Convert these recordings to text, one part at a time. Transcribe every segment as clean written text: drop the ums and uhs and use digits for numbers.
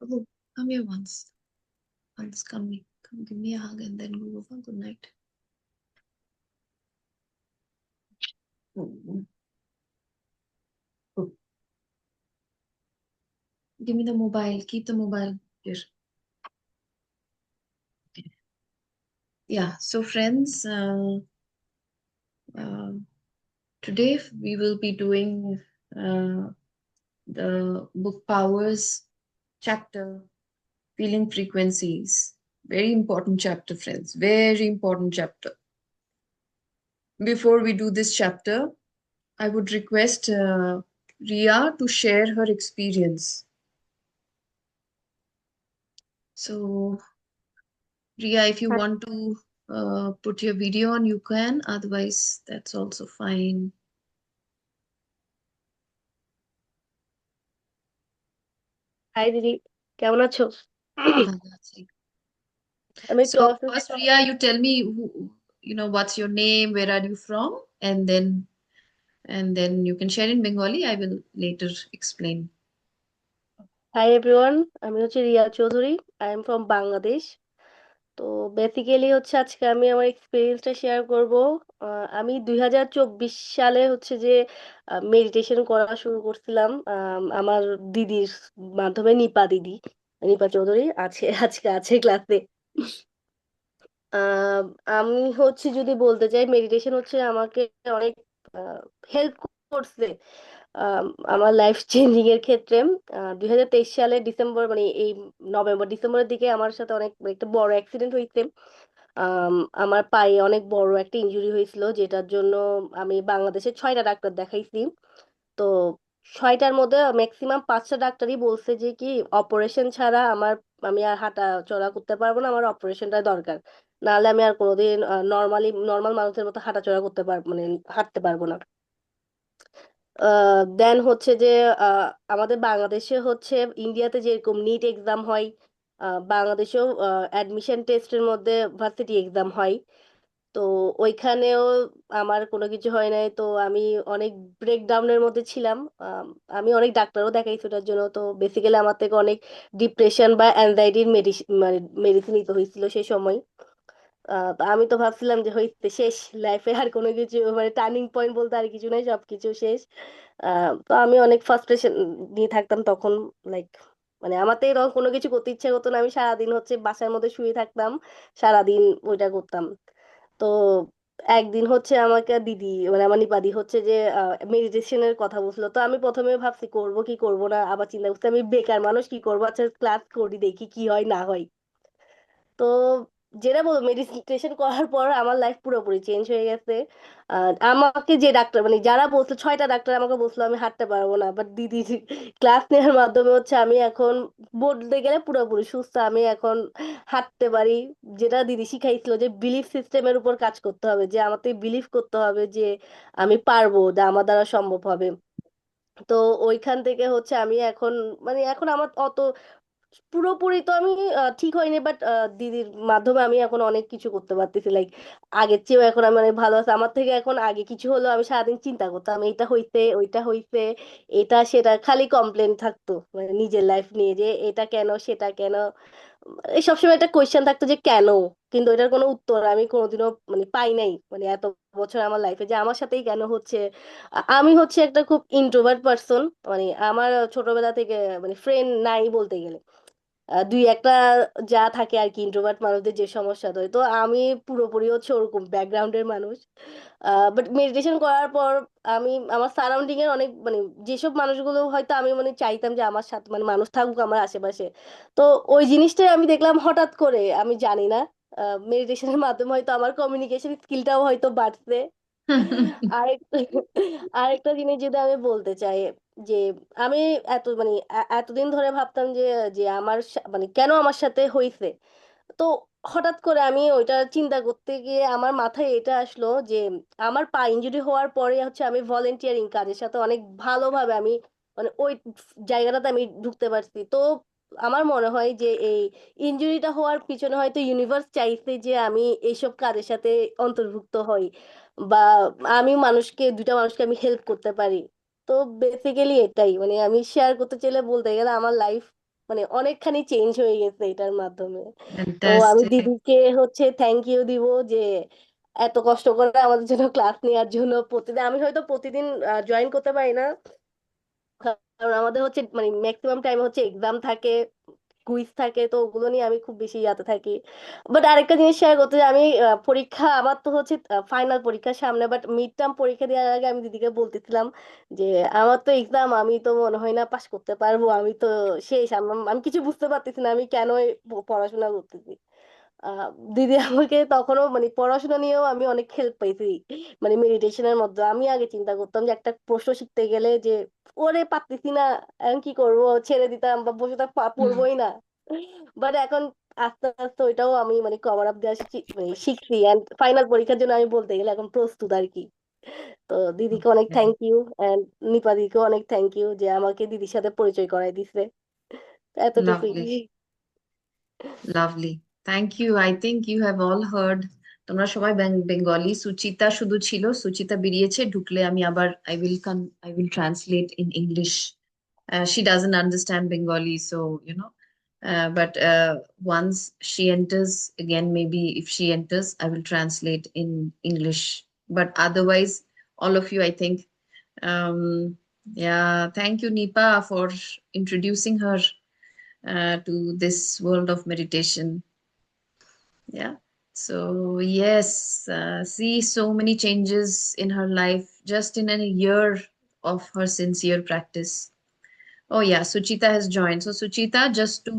Oh, come here once. Once, come give me a hug and then go over. Good night. Mm. Oh, give me the mobile. Keep the mobile here. Yeah. So, friends, uh, today we will be doing uh, the book Powers chapter, Feeling Frequencies. Very important chapter, friends. Very important chapter. Before we do this chapter, I would request Ria to share her experience. So, Ria, if you want to put your video on, you can. Otherwise, that's also fine. Hi দিদি, কেমন আছো? ভালো আছি। আমি একটু So, অসুস্থ। first, Ria, you tell me what's your name, where are you from, and then you can share in Bengali. I will later explain. Hi everyone, আমি হচ্ছে Riya Chowdhury. I am from Bangladesh. তো বেসিক্যালি হচ্ছে আজকে আমি আমার এক্সপিরিয়েন্সটা শেয়ার করব। আমি 2024 সালে হচ্ছে যে মেডিটেশন করা শুরু করছিলাম আমার দিদির মাধ্যমে। নিপা দিদি, নিপা চৌধুরী আছে আজকে আছে ক্লাসে। আহ, আমি হচ্ছে যদি বলতে চাই, মেডিটেশন হচ্ছে আমাকে অনেক হেল্প করছে আম, আমার লাইফ চেঞ্জিং এর ক্ষেত্রে। 2023 সালে ডিসেম্বর, মানে এই নভেম্বর ডিসেম্বরের দিকে আমার সাথে অনেক একটা বড় অ্যাক্সিডেন্ট হয়েছে। আম, আমার পায়ে অনেক বড় একটা ইনজুরি হয়েছিল, যেটার জন্য আমি বাংলাদেশে 6টা ডাক্তার দেখাইছি। তো 6টার মধ্যে ম্যাক্সিমাম 5টা ডাক্তারই বলছে যে কি অপারেশন ছাড়া আমি আর হাঁটা চলা করতে পারবো না, আমার অপারেশনটা দরকার। নাহলে আমি আর কোনোদিন নর্মাল মানুষের মতো হাঁটা চলা করতে পারবো, মানে হাঁটতে পারবো না। দেন হচ্ছে যে আহ, আমাদের বাংলাদেশে হচ্ছে ইন্ডিয়াতে যেরকম নিট এক্সাম হয়, বাংলাদেশেও অ্যাডমিশন টেস্টের মধ্যে ভার্সিটি এক্সাম হয়। তো ওইখানেও আমার কোনো কিছু হয় নাই, তো আমি অনেক ব্রেকডাউনের মধ্যে ছিলাম। আমি অনেক ডাক্তারও দেখাইছি ওটার জন্য। তো বেসিক্যালি আমার থেকে অনেক ডিপ্রেশন বা অ্যাংজাইটির মেডিসিন, মানে মেডিসিন নিতে হয়েছিল সেই সময়। তো আমি তো ভাবছিলাম যে হইতে শেষ, লাইফে আর কোনো কিছু, মানে টার্নিং পয়েন্ট বলতে আর কিছু নাই, সবকিছু শেষ। তো আমি অনেক ফার্স্ট্রেশন নিয়ে থাকতাম তখন। লাইক, মানে আমার তো এরকম কোনো কিছু করতে ইচ্ছে করতো না, আমি সারাদিন হচ্ছে বাসার মধ্যে শুয়ে থাকতাম, সারাদিন ওইটা করতাম। তো একদিন হচ্ছে আমাকে দিদি, মানে আমার নিপাদি হচ্ছে যে মেডিটেশনের কথা বলছিল। তো আমি প্রথমে ভাবছি করবো কি করবো না, আবার চিন্তা করছি আমি বেকার মানুষ, কি করবো, আচ্ছা ক্লাস করি দেখি কি হয় না হয়। তো যেটা বল, মেডিটেশন করার পর আমার লাইফ পুরোপুরি চেঞ্জ হয়ে গেছে। আমাকে যে ডাক্তার, মানে যারা বলতো, 6টা ডাক্তার আমাকে বলছিল আমি হাঁটতে পারবো না, বাট দিদি ক্লাস নেওয়ার মাধ্যমে হচ্ছে আমি এখন বলতে গেলে পুরোপুরি সুস্থ। আমি এখন হাঁটতে পারি। যেটা দিদি শিখাইছিল যে বিলিফ সিস্টেমের উপর কাজ করতে হবে, যে আমাকে বিলিভ করতে হবে যে আমি পারবো, যে আমার দ্বারা সম্ভব হবে। তো ওইখান থেকে হচ্ছে আমি এখন, মানে এখন আমার অত পুরোপুরি তো আমি ঠিক হয়নি, বাট দিদির মাধ্যমে আমি এখন অনেক কিছু করতে পারতেছি। লাইক আগের চেয়েও এখন আমি অনেক ভালো আছি। আমার থেকে এখন আগে কিছু হলো আমি সারাদিন চিন্তা করতাম, এটা হইতে ওইটা হইতে, এটা সেটা খালি কমপ্লেন থাকতো, মানে নিজের লাইফ নিয়ে যে এটা কেন সেটা কেন। এই সবসময় একটা কোয়েশ্চেন থাকতো যে কেন, কিন্তু এটার কোনো উত্তর আমি কোনোদিনও মানে পাই নাই, মানে এত বছর আমার লাইফে যে আমার সাথেই কেন হচ্ছে। আমি হচ্ছে একটা খুব ইন্ট্রোভার্ট পার্সন। মানে আমার ছোটবেলা থেকে মানে ফ্রেন্ড নাই বলতে গেলে। দুই একটা যা থাকে আর কি, ইন্ট্রোভার্ট মানুষদের যে সমস্যা হয়, তো আমি পুরোপুরি হচ্ছে ওরকম ব্যাকগ্রাউন্ডের মানুষ। বাট মেডিটেশন করার পর আমি আমার সারাউন্ডিং এর অনেক, মানে যেসব মানুষগুলো হয়তো আমি মানে চাইতাম যে আমার সাথে মানে মানুষ থাকুক আমার আশেপাশে, তো ওই জিনিসটাই আমি দেখলাম হঠাৎ করে, আমি জানি না। মেডিটেশনের মাধ্যমে হয়তো আমার কমিউনিকেশন স্কিলটাও হয়তো বাড়ছে। আরেকটা আরেকটা জিনিস যদি আমি বলতে চাই, যে আমি মানে এতদিন ধরে ভাবতাম যে যে মানে কেন আমার সাথে হইছে। তো হঠাৎ করে আমি ওইটা চিন্তা করতে গিয়ে আমার মাথায় এটা আসলো যে আমার পা ইনজুরি হওয়ার পরে হচ্ছে আমি ভলেন্টিয়ারিং কাজের সাথে অনেক ভালোভাবে আমি, মানে ওই জায়গাটাতে আমি ঢুকতে পারছি। তো আমার মনে হয় যে এই ইনজুরিটা হওয়ার পিছনে হয়তো ইউনিভার্স চাইছে যে আমি এইসব কাজের সাথে অন্তর্ভুক্ত হই, বা আমি দুইটা মানুষকে আমি হেল্প করতে পারি। তো বেসিক্যালি এটাই, মানে আমি শেয়ার করতে চাইলে বলতে গেলে আমার লাইফ মানে অনেকখানি চেঞ্জ হয়ে গেছে এটার মাধ্যমে। তো আমি Fantastic. দিদিকে হচ্ছে থ্যাংক ইউ দিব যে এত কষ্ট করে আমাদের জন্য ক্লাস নেওয়ার জন্য। প্রতিদিন আমি হয়তো প্রতিদিন জয়েন করতে পারি না, কারণ আমাদের হচ্ছে মানে ম্যাক্সিমাম টাইম হচ্ছে এক্সাম থাকে, কুইজ থাকে, তো ওগুলো নিয়ে আমি খুব বেশি ইয়াতে থাকি। বাট আরেকটা জিনিস শেয়ার করতে চাই, আমি পরীক্ষা আমার তো হচ্ছে ফাইনাল পরীক্ষার সামনে, বাট মিড টার্ম পরীক্ষা দেওয়ার আগে আমি দিদিকে বলতেছিলাম যে আমার তো এক্সাম, আমি তো মনে হয় না পাশ করতে পারবো, আমি তো শেষ, আমি কিছু বুঝতে পারতেছি না আমি কেন পড়াশোনা করতেছি। আহ, দিদি আমাকে তখনও মানে পড়াশোনা নিয়েও আমি অনেক হেল্প পাইছি। মানে মেডিটেশনের মধ্যে আমি আগে চিন্তা করতাম যে একটা প্রশ্ন শিখতে গেলে যে ওরে পারতেছি না, এখন কি করবো, ছেড়ে দিতাম বা বসে Hmm. পড়বোই না। বাট এখন আস্তে আস্তে ওইটাও আমি মানে কভার আপ দেওয়া মানে শিখছি, অ্যান্ড ফাইনাল পরীক্ষার জন্য আমি বলতে গেলে এখন প্রস্তুত আর কি। তো দিদিকে অনেক Okay. Thank you, and Nipa দিদিকে অনেক থ্যাংক ইউ যে আমাকে দিদির সাথে পরিচয় করাই দিছে। এতটুকুই। Lovely. Lovely. Thank you. I think you have all heard. তোমরা সবাই বেঙ্গলি, সুচিতা শুধু ছিল, সুচিতা বেরিয়েছে, ঢুকলে আমি আবার I will translate in English. She doesn't understand Bengali, so but once she enters again, maybe if she enters, I will translate in English. But otherwise, all of you, I think, um, yeah, thank you, Nipa, for introducing her to this world of meditation. Yeah. So, yes, see so many changes in her life just in a year of her sincere practice. Oh, yeah, Suchita has joined. So, Suchita, just to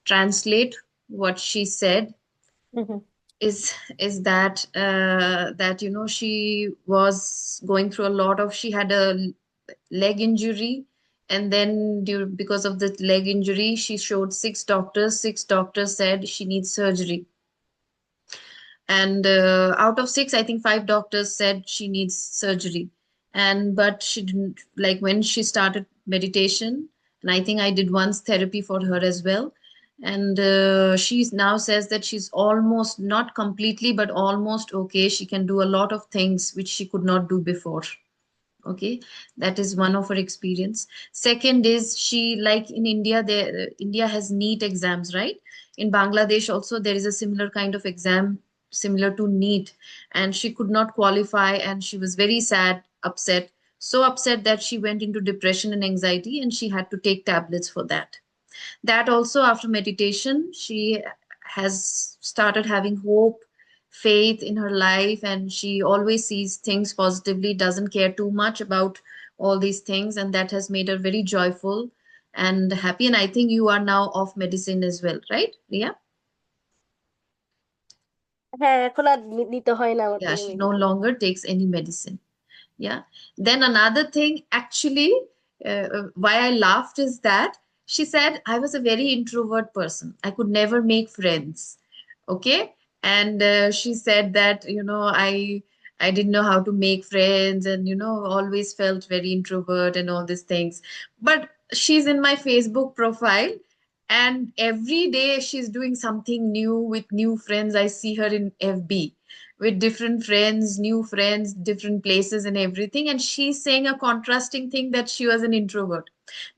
translate what she said, Mhm. is that she was going through a lot of, she had a leg injury, and then because of the leg injury she showed six doctors said she needs surgery, and out of six, I think five doctors said she needs surgery. And but she didn't, like, when she started meditation, and I think I did once therapy for her as well, and she now says that she's almost, not completely, but almost okay. She can do a lot of things which she could not do before. Okay, that is one of her experience. Second is, she, like in India, there India has NEET exams, right? In Bangladesh also there is a similar kind of exam, similar to NEET, and she could not qualify, and she was very sad, upset, so upset that she went into depression and anxiety, and she had to take tablets for that. That also, after meditation, she has started having hope, faith in her life, and she always sees things positively, doesn't care too much about all these things, and that has made her very joyful and happy. And I think you are now off medicine as well, right, Ria? হ্যাঁ, এখন আর নিতে হয় না আমার Yeah, থেকে she no medicine. longer takes any medicine. Yeah. Then another thing, actually, why I laughed is that she said I was a very introvert person. I could never make friends. Okay. And she said that, I didn't know how to make friends, and, always felt very introvert and all these things. But she's in my Facebook profile, and every day she's doing something new with new friends. I see her in FB with different friends, new friends, different places, and everything. And she's saying a contrasting thing, that she was an introvert.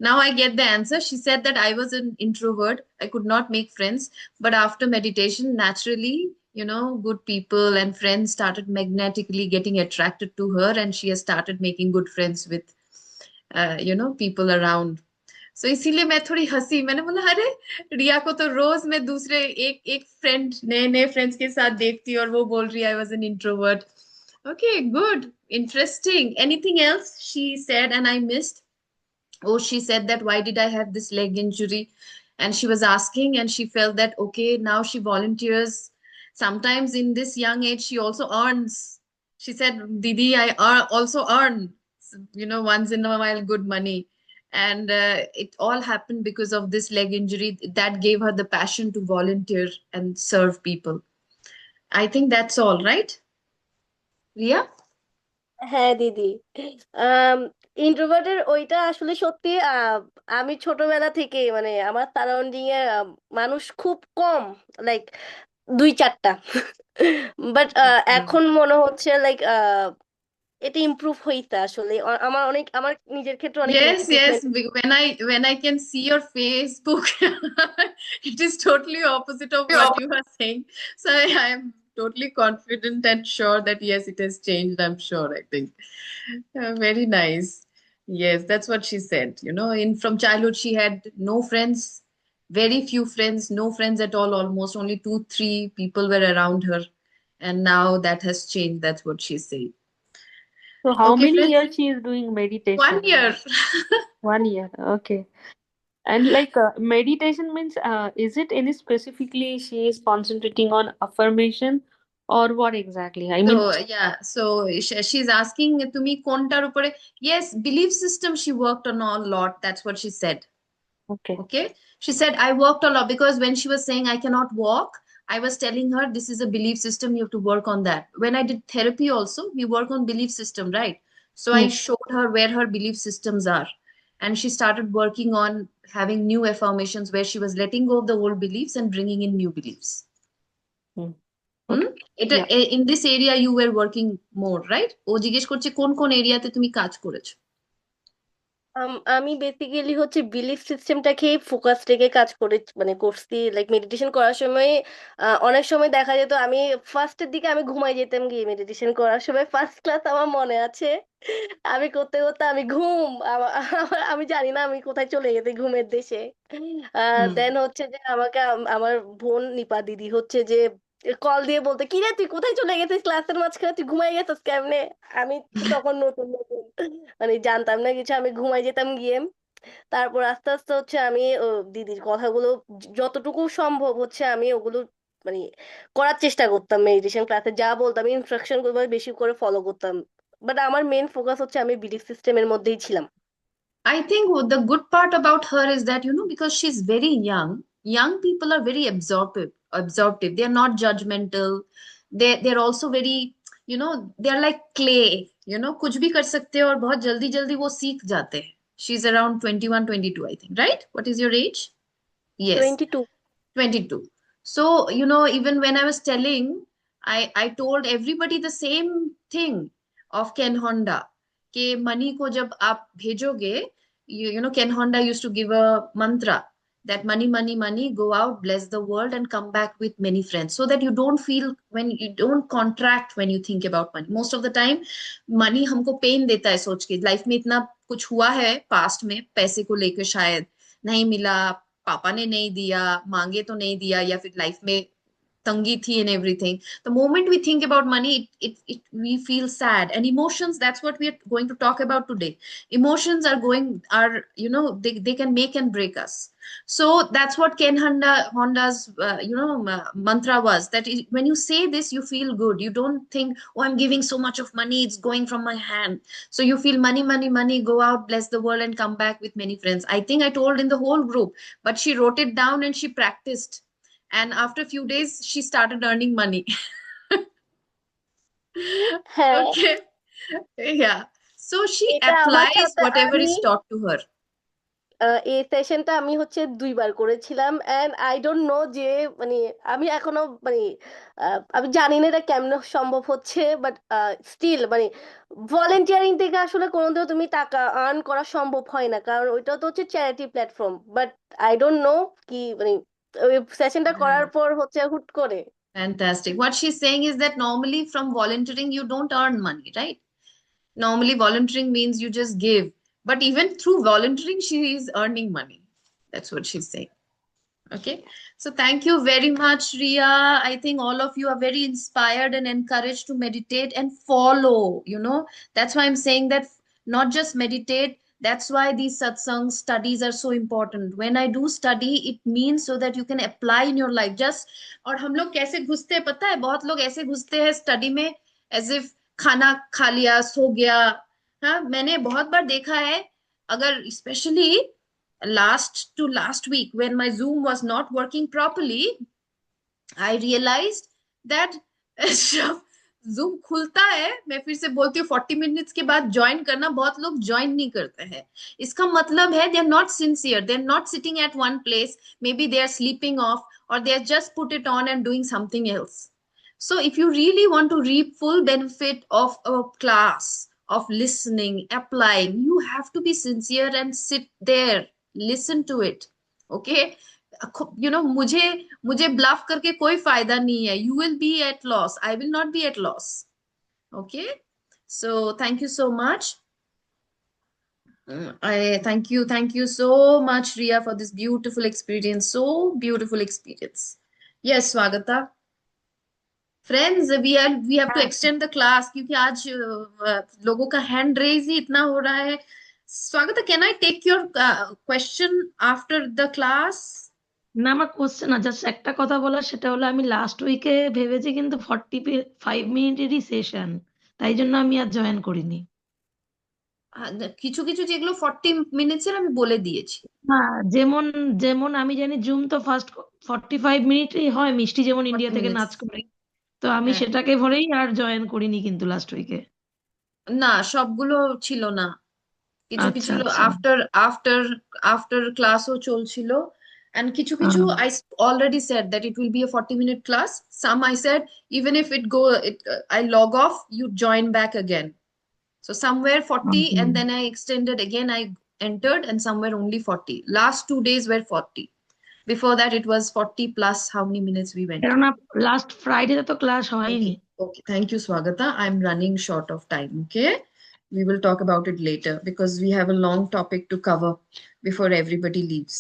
Now I get the answer. She said that I was an introvert. I could not make friends. But after meditation, naturally, good people and friends started magnetically getting attracted to her, and she has started making good friends with, people around. सो इसीलिए मैं थोड़ी हंसी, मैंने बोला अरे, रिया को तो रोज मैं दूसरे एक एक फ्रेंड, नए नए फ्रेंड्स के साथ देखती हूँ, और वो बोल रही है I was an introvert. Okay, good, interesting. Anything else she said and I missed? Oh, she said that why did I have this leg injury, and she was asking, and she felt that okay, now she volunteers. Sometimes in this young age she also earns. She said, Didi, I also earn, once in a while, good money. And it all happened because of this leg injury that gave her the passion to volunteer and serve people. I think that's all, right, Ria? হ্যাঁ দিদি, আহ ইন্ট্রোভার্টের ওইটা আসলে সত্যি। আমি ছোটবেলা থেকে মানে আমার সারাউন্ডিং এ মানুষ খুব কম, লাইক দুই চারটা। But Okay. এখন মনে হচ্ছে লাইক এটা ইমপ্রুভ হইছে আসলে আমার অনেক আমার নিজের ক্ষেত্রে অনেক Yes, yes. Improvement. When I can see your Facebook, it is totally opposite of what you are saying. So I am totally confident and sure that yes, it has changed. I'm sure. I think very nice. Yes, that's what she said. You know, in from childhood she had no friends, very few friends, no friends at all. Almost only two, three people were around her, and now that has changed. That's what she said. So how Okay, many friends. years she is doing 1 meditation? year. 1 year. Okay. And like meditation means, is it any specifically she is concentrating on affirmation or what exactly? I mean, So yeah, so she's asking Tumi kontar upore. Yes, belief system she worked on a lot. That's what she said. okay. Okay. She said, I worked a lot because when she was saying I cannot walk, I was telling her this is a belief system. You have to work on that. When I did therapy also, we work on belief system, right? So I Hmm. showed her where her belief systems are. And she started working on having new affirmations where she was letting go of the old beliefs and bringing in new beliefs. Hmm. Hmm Okay. এটা Yeah. in this area you were working more, right? ও জিজ্ঞেস করছে কোন কোন এরিয়াতে তুমি কাজ করেছো? আমি বেসিক্যালি হচ্ছে বিলিফ সিস্টেমটাকে ফোকাস রেখে কাজ করে মানে করছি, লাইক মেডিটেশন করার সময় অনেক সময় দেখা যেত আমি ফার্স্টের দিকে আমি ঘুমাই যেতাম গিয়ে মেডিটেশন করার সময়, ফার্স্ট ক্লাস আমার মনে আছে। আমি করতে করতে আমি ঘুম আমি জানি না আমি কোথায় চলে গেছি ঘুমের দেশে। হুম দেন হচ্ছে যে আমাকে আমার বোন নিপা দিদি হচ্ছে যে কল দিয়ে বলতে, কি রে তুই কোথায় চলে গেছিস ক্লাসের মাঝখানে, তুই ঘুমাই গেছিস কেমনে? আমি তো তখন নতুন নতুন মানে জানতাম না কিছু, আমি ঘুমাই যেতাম গিয়ে। তারপর আস্তে আস্তে হচ্ছে আমি দিদির কথাগুলো যতটুকু সম্ভব হচ্ছে আমি ওগুলো মানে করার চেষ্টা করতাম, মেডিটেশন ক্লাসে যা বলতাম ইনস্ট্রাকশন গুলো বেশি করে ফলো করতাম। বাট আমার মেইন ফোকাস হচ্ছে আমি বিলিফ সিস্টেমের মধ্যেই ছিলাম। I think the good part about her is that, you know, because she's very young people are very absorptive. They're not judgmental. They're also very, you know, they're like clay, you know, कुछ भी कर सकते हैं और बहुत जल्दी जल्दी वो सीख जाते हैं. She's around 21, 22, I think, right? What is your age? Yes. 22। 22. So, you know, even when I was telling, I told everybody the same thing of Ken Honda. कि money को जब आप भेजोगे, you know, Ken Honda used to give a mantra that money, money, money, go out, bless the world, and come back with many friends. So that you don't feel when you don't contract when you think about money. Most of the time, money हमको pain देता है सोच के life में इतना कुछ हुआ है पास्ट में पैसे को लेकर शायद नहीं मिला पापा ने नहीं दिया मांगे तो नहीं दिया या फिर लाइफ में तंगी थी and everything. The moment we think about money, it we feel sad and emotions. That's what we are going to talk about today. Emotions are you know they can make and break us. So that's what Honda's mantra was that when you say this, you feel good. You don't think, oh, I'm giving so much of money, it's going from my hand. So you feel money, money, money, go out, bless the world, and come back with many friends. I think I told in the whole group, but she wrote it down and she practiced, and after a few days she started earning money. হ্যাঁ, Okay. Yeah, so she এটা আমার applies সাথে whatever আমি is taught to her. এই সেশনটা আমি হচ্ছে 2বার করেছিলাম, and I don't know যে মানে আমি এখনো মানে আমি জানি না এটা কেমনে সম্ভব হচ্ছে, বাট স্টিল মানে ভলেন্টিয়ারিং থেকে আসলে কোনোদিনও তুমি টাকা আর্ন করা সম্ভব হয় না, কারণ ওইটা তো হচ্ছে charity platform. But I don't know কি মানে ওই সেশনটা করার Yeah. পর হচ্ছে হুট করে। Fantastic. What she's saying is that normally from volunteering you don't earn money, right? Normally volunteering means you just give, but even through volunteering she is earning money. That's what she's saying. Okay, so thank you very much, Ria. I think all of you are very inspired and encouraged to meditate and follow. You know, that's why I'm saying that not just meditate. That's why these satsang studies are so important. When I do study, it means so that you can apply in your life. Just और हम लोग कैसे घुसते हैं पता है? बहुत लोग ऐसे घुसते हैं स्टडी में as if खाना खा लिया सो गया. हाँ, मैंने बहुत बार देखा है. अगर specially last week when my Zoom was not working properly, I realized that जब Zoom खुलता है मैं फिर से बोलती हूँ 40 मिनट्स के बाद ज्वाइन करना, बहुत लोग ज्वाइन नहीं करते हैं. इसका मतलब है they are not sincere, they are not sitting at one place, maybe they are sleeping off or they are just put it on and doing something else. So if you really want to reap full benefit of a class, of listening, applying, you have to be sincere and sit there, listen to it. Okay? मुझे मुझे bulb करके कोई फायदा नहीं है. You will be at loss. I will not be at loss. Okay? So thank you so much. I thank you so much, Ria, for this beautiful experience. So beautiful experience. Yes, Swagata. Friends, we have to extend the class क्योंकि आज लोगों का hand raise ही इतना हो रहा है. Swagata, can I take your question after the class? না আমার কোশ্চেন না, জাস্ট একটা কথা বলার, সেটা হলো আমি লাস্ট উইকে ভেবেছি কিন্তু 45 মিনিটেরই সেশন, তাই জন্য আমি আর জয়েন করিনি। কিছু কিছু যেগুলো 40 মিনিটসের আমি বলে দিয়েছি. হ্যাঁ, যেমন যেমন আমি জানি জুম তো ফার্স্ট 45 মিনিটই হয়, মিষ্টি যেমন 40 ইন্ডিয়া থেকে minutes. নাচ করে, তো আমি হ্যাঁ. সেটাকে ভরেই আর জয়েন করিনি কিন্তু লাস্ট উইকে। না, সবগুলো ছিল না. কিছু আচ্ছা কিছু আচ্ছা after ক্লাসও চলছিল, and কিছু কিছু I already said that it will be a 40-minute class. Some I said even if I log off, you join back again. So somewhere 40 and then I extended again, I entered, and somewhere only 40. Last 2 days were 40. Before that it was 40 plus how many minutes we went. কেননা last Friday তো class হয়নি। Okay, thank you, Swagata. I'm running short of time, okay? We will talk about it later because we have a long topic to cover before everybody leaves.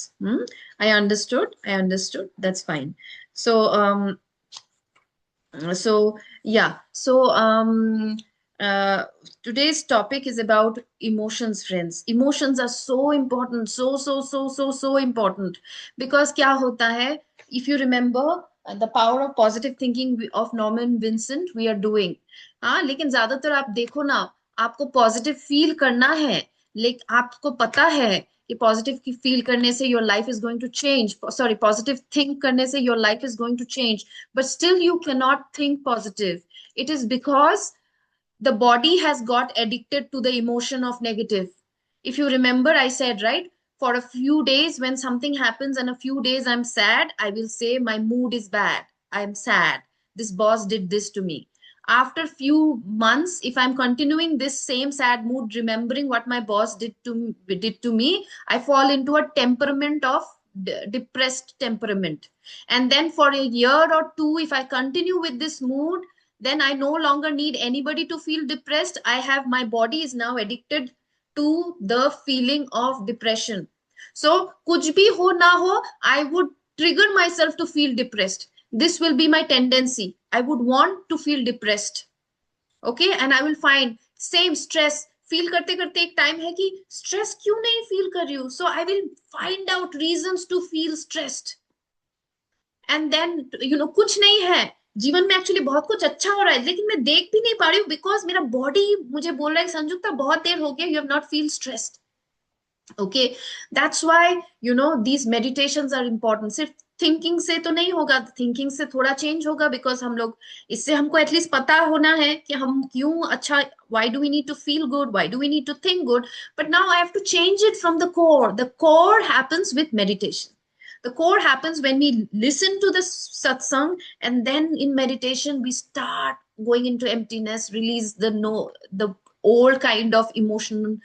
I understood. That's fine. So, yeah. So, today's topic is about emotions, friends. Emotions are so important, so important. Because kya hota hai, if you remember, the power of positive thinking of Norman Vincent we are doing. हाँ, लेकिन ज्यादातर आप देखो ना, आपको positive feel करना है, लेकिन आपको पता है कि पॉजिटिव की फील करने से your life is going to change, sorry positive think करने से your life is going to change, but still you cannot think positive. It is because the body has got addicted to the emotion of negative. If you remember, I said, right, for a few days when something happens and a few days I'm sad, I will say my mood is bad, I'm sad, this boss did this to me. After few months, if I'm continuing this same sad mood, remembering what my boss did to me, I fall into a temperament of depressed temperament. And then for a year or two, if I continue with this mood, then I no longer need anybody to feel depressed. My body is now addicted to the feeling of depression. So, kuch bhi ho na ho, I would trigger myself to feel depressed. This will be my tendency. I would want to feel depressed. Okay, and I will find same stress. Feel करते करते एक time है कि stress क्यों नहीं feel कर रही हूँ. So I will find out reasons to feel stressed. And then कुछ नहीं है जीवन में, एक्चुअली बहुत कुछ अच्छा हो रहा है लेकिन मैं देख भी नहीं पा रही हूँ बिकॉज मेरा बॉडी मुझे बोल रहा है संजुक्ता बहुत देर हो गया, you have not feel stressed. Okay, that's why these meditations are important. सिर्फ थिंकिंग से तो नहीं होगा, थिंकिंग से थोड़ा चेंज होगा बिकॉज हम लोग इससे हमको एटलीस्ट पता होना है कि हम क्यों अच्छा, why do we need to feel good, why do we need to think good, but now I have to change it from the core. The core happens with meditation. The core happens when we listen to the satsang, and then in meditation we start going into emptiness, release the old kind of emotional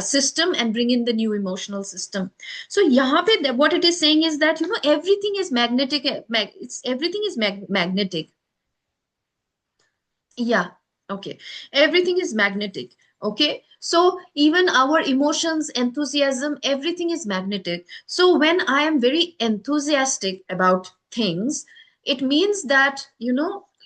system and bring in the new emotional system. So yahan pe what it is saying is that everything is magnetic. Everything is magnetic. Yeah, okay. Everything is magnetic. Okay, so even our emotions, enthusiasm, everything is magnetic. So when I am very enthusiastic about things, it means that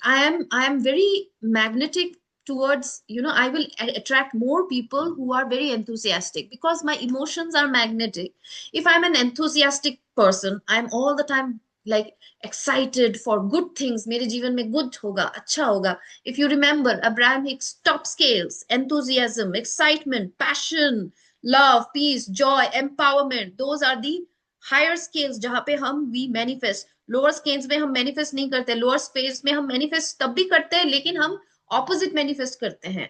I am very magnetic towards, I will attract more people who are very enthusiastic because my emotions are magnetic. If I'm an enthusiastic person, I'm all the time like excited for good things. मेरे जीवन में good होगा, अच्छा होगा. If you remember Abraham Hicks top scales: enthusiasm, excitement, passion, love, peace, joy, empowerment. Those are the higher scales जहाँ पे हम we manifest. Lower scales में हम manifest नहीं करते. Lower space में हम manifest तब भी करते हैं लेकिन हम opposite manifest करते हैं.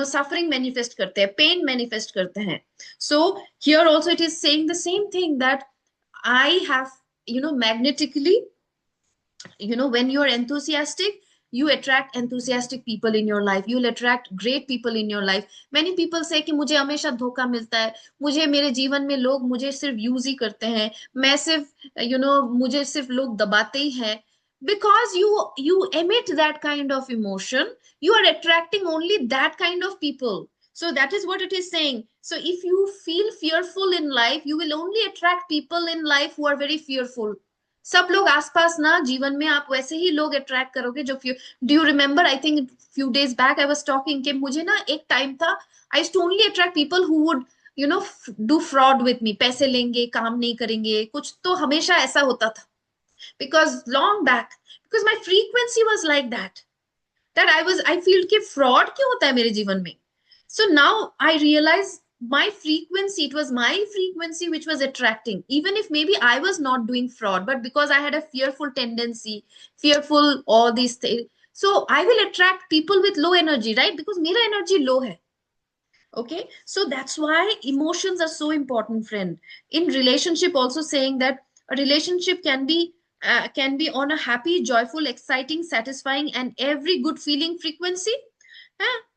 Suffering manifest करते हैं, pain manifest करते हैं. So here also it is saying the same thing, that I have magnetically when you're enthusiastic, you attract enthusiastic people in your life, you'll attract great people in your life. Many people say कि मुझे हमेशा धोखा मिलता है, मुझे मेरे जीवन में लोग मुझे सिर्फ यूज ही करते हैं, मैं सिर्फ मुझे सिर्फ लोग दबाते ही हैं. Because you emit that kind of emotion, you are attracting only that kind of people. So that is what it is saying. So if you feel fearful in life, you will only attract people in life who are very fearful. सब लोग आसपास ना जीवन में आप वैसे ही लोग attract करोगे जो do you remember, I think few days back I was talking कि मुझे ना एक टाइम था, I used to only attract people who would do fraud with me, पैसे लेंगे काम नहीं करेंगे, कुछ तो हमेशा ऐसा होता था. Because long back, because my frequency was like that I feel कि फ्रॉड क्यों होता है मेरे जीवन में. So now I realize my frequency, it was my frequency which was attracting, even if maybe I was not doing fraud, but because I had a fearful tendency, fearful all these things, so I will attract people with low energy, right? Because mera energy low hai. Okay, so that's why emotions are so important, friend. In relationship also saying that a relationship can be on a happy, joyful, exciting, satisfying and every good feeling frequency.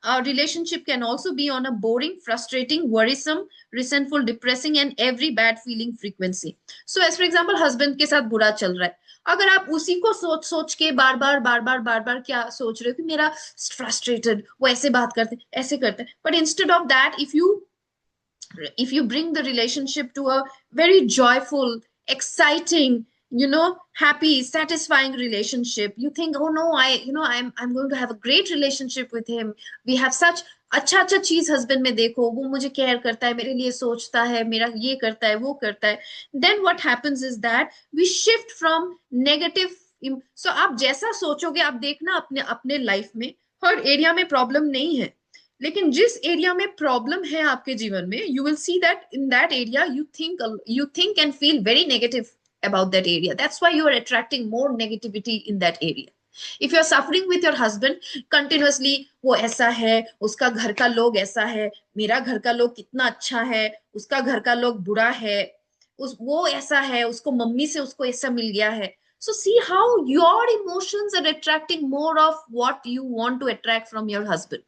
Our relationship can also be on a boring, frustrating, worrisome, resentful, depressing and every bad feeling frequency. So as for example, husband के साथ बुरा चल रहा है, अगर आप उसी को सोच सोच के बार बार क्या सोच रहे हो कि मेरा फ्रस्ट्रेटेड, वो ऐसे बात करते ऐसे करते हैं, but instead of that, if you bring the relationship to a very joyful, exciting, happy, satisfying relationship, you think, oh no, I'm going to have a great relationship with him. We have such अच्छा अच्छा चीज husband में देखो, वो मुझे care करता है, मेरे लिए सोचता है, मेरा ये करता है, वो करता है. Then what happens is that we shift from negative. So आप जैसा सोचोगे, आप देखना अपने अपने लाइफ में हर एरिया में प्रॉब्लम नहीं है, लेकिन जिस एरिया में प्रॉब्लम है आपके जीवन में, you will see that in that area you think and feel very negative about that area. That's why you are attracting more negativity in that area. If you are suffering with your husband continuously, वो ऐसा है, उसका घर का लोग ऐसा है, मेरा घर का लोग कितना अच्छा है, उसका घर का लोग बुरा है, वो ऐसा है, उसको मम्मी से उसको ऐसा मिल गया है. So see how your emotions are attracting more of what you want to attract from your husband.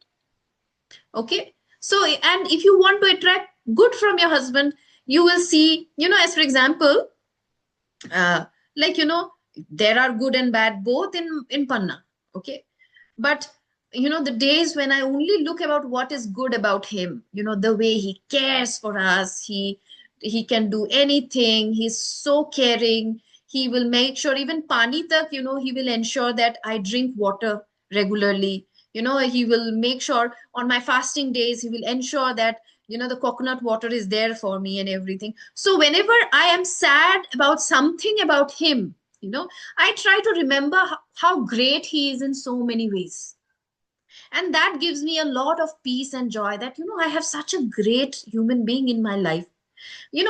Okay, so and if you want to attract good from your husband, you will see, as for example, like there are good and bad both in Panna. Okay, but the days when I only look about what is good about him, the way he cares for us, he can do anything, he's so caring, he will make sure even pani tak, he will ensure that I drink water regularly. He will make sure on my fasting days, he will ensure that the coconut water is there for me and everything. So whenever I am sad about something about him, I try to remember how great he is in so many ways. And that gives me a lot of peace and joy that I have such a great human being in my life.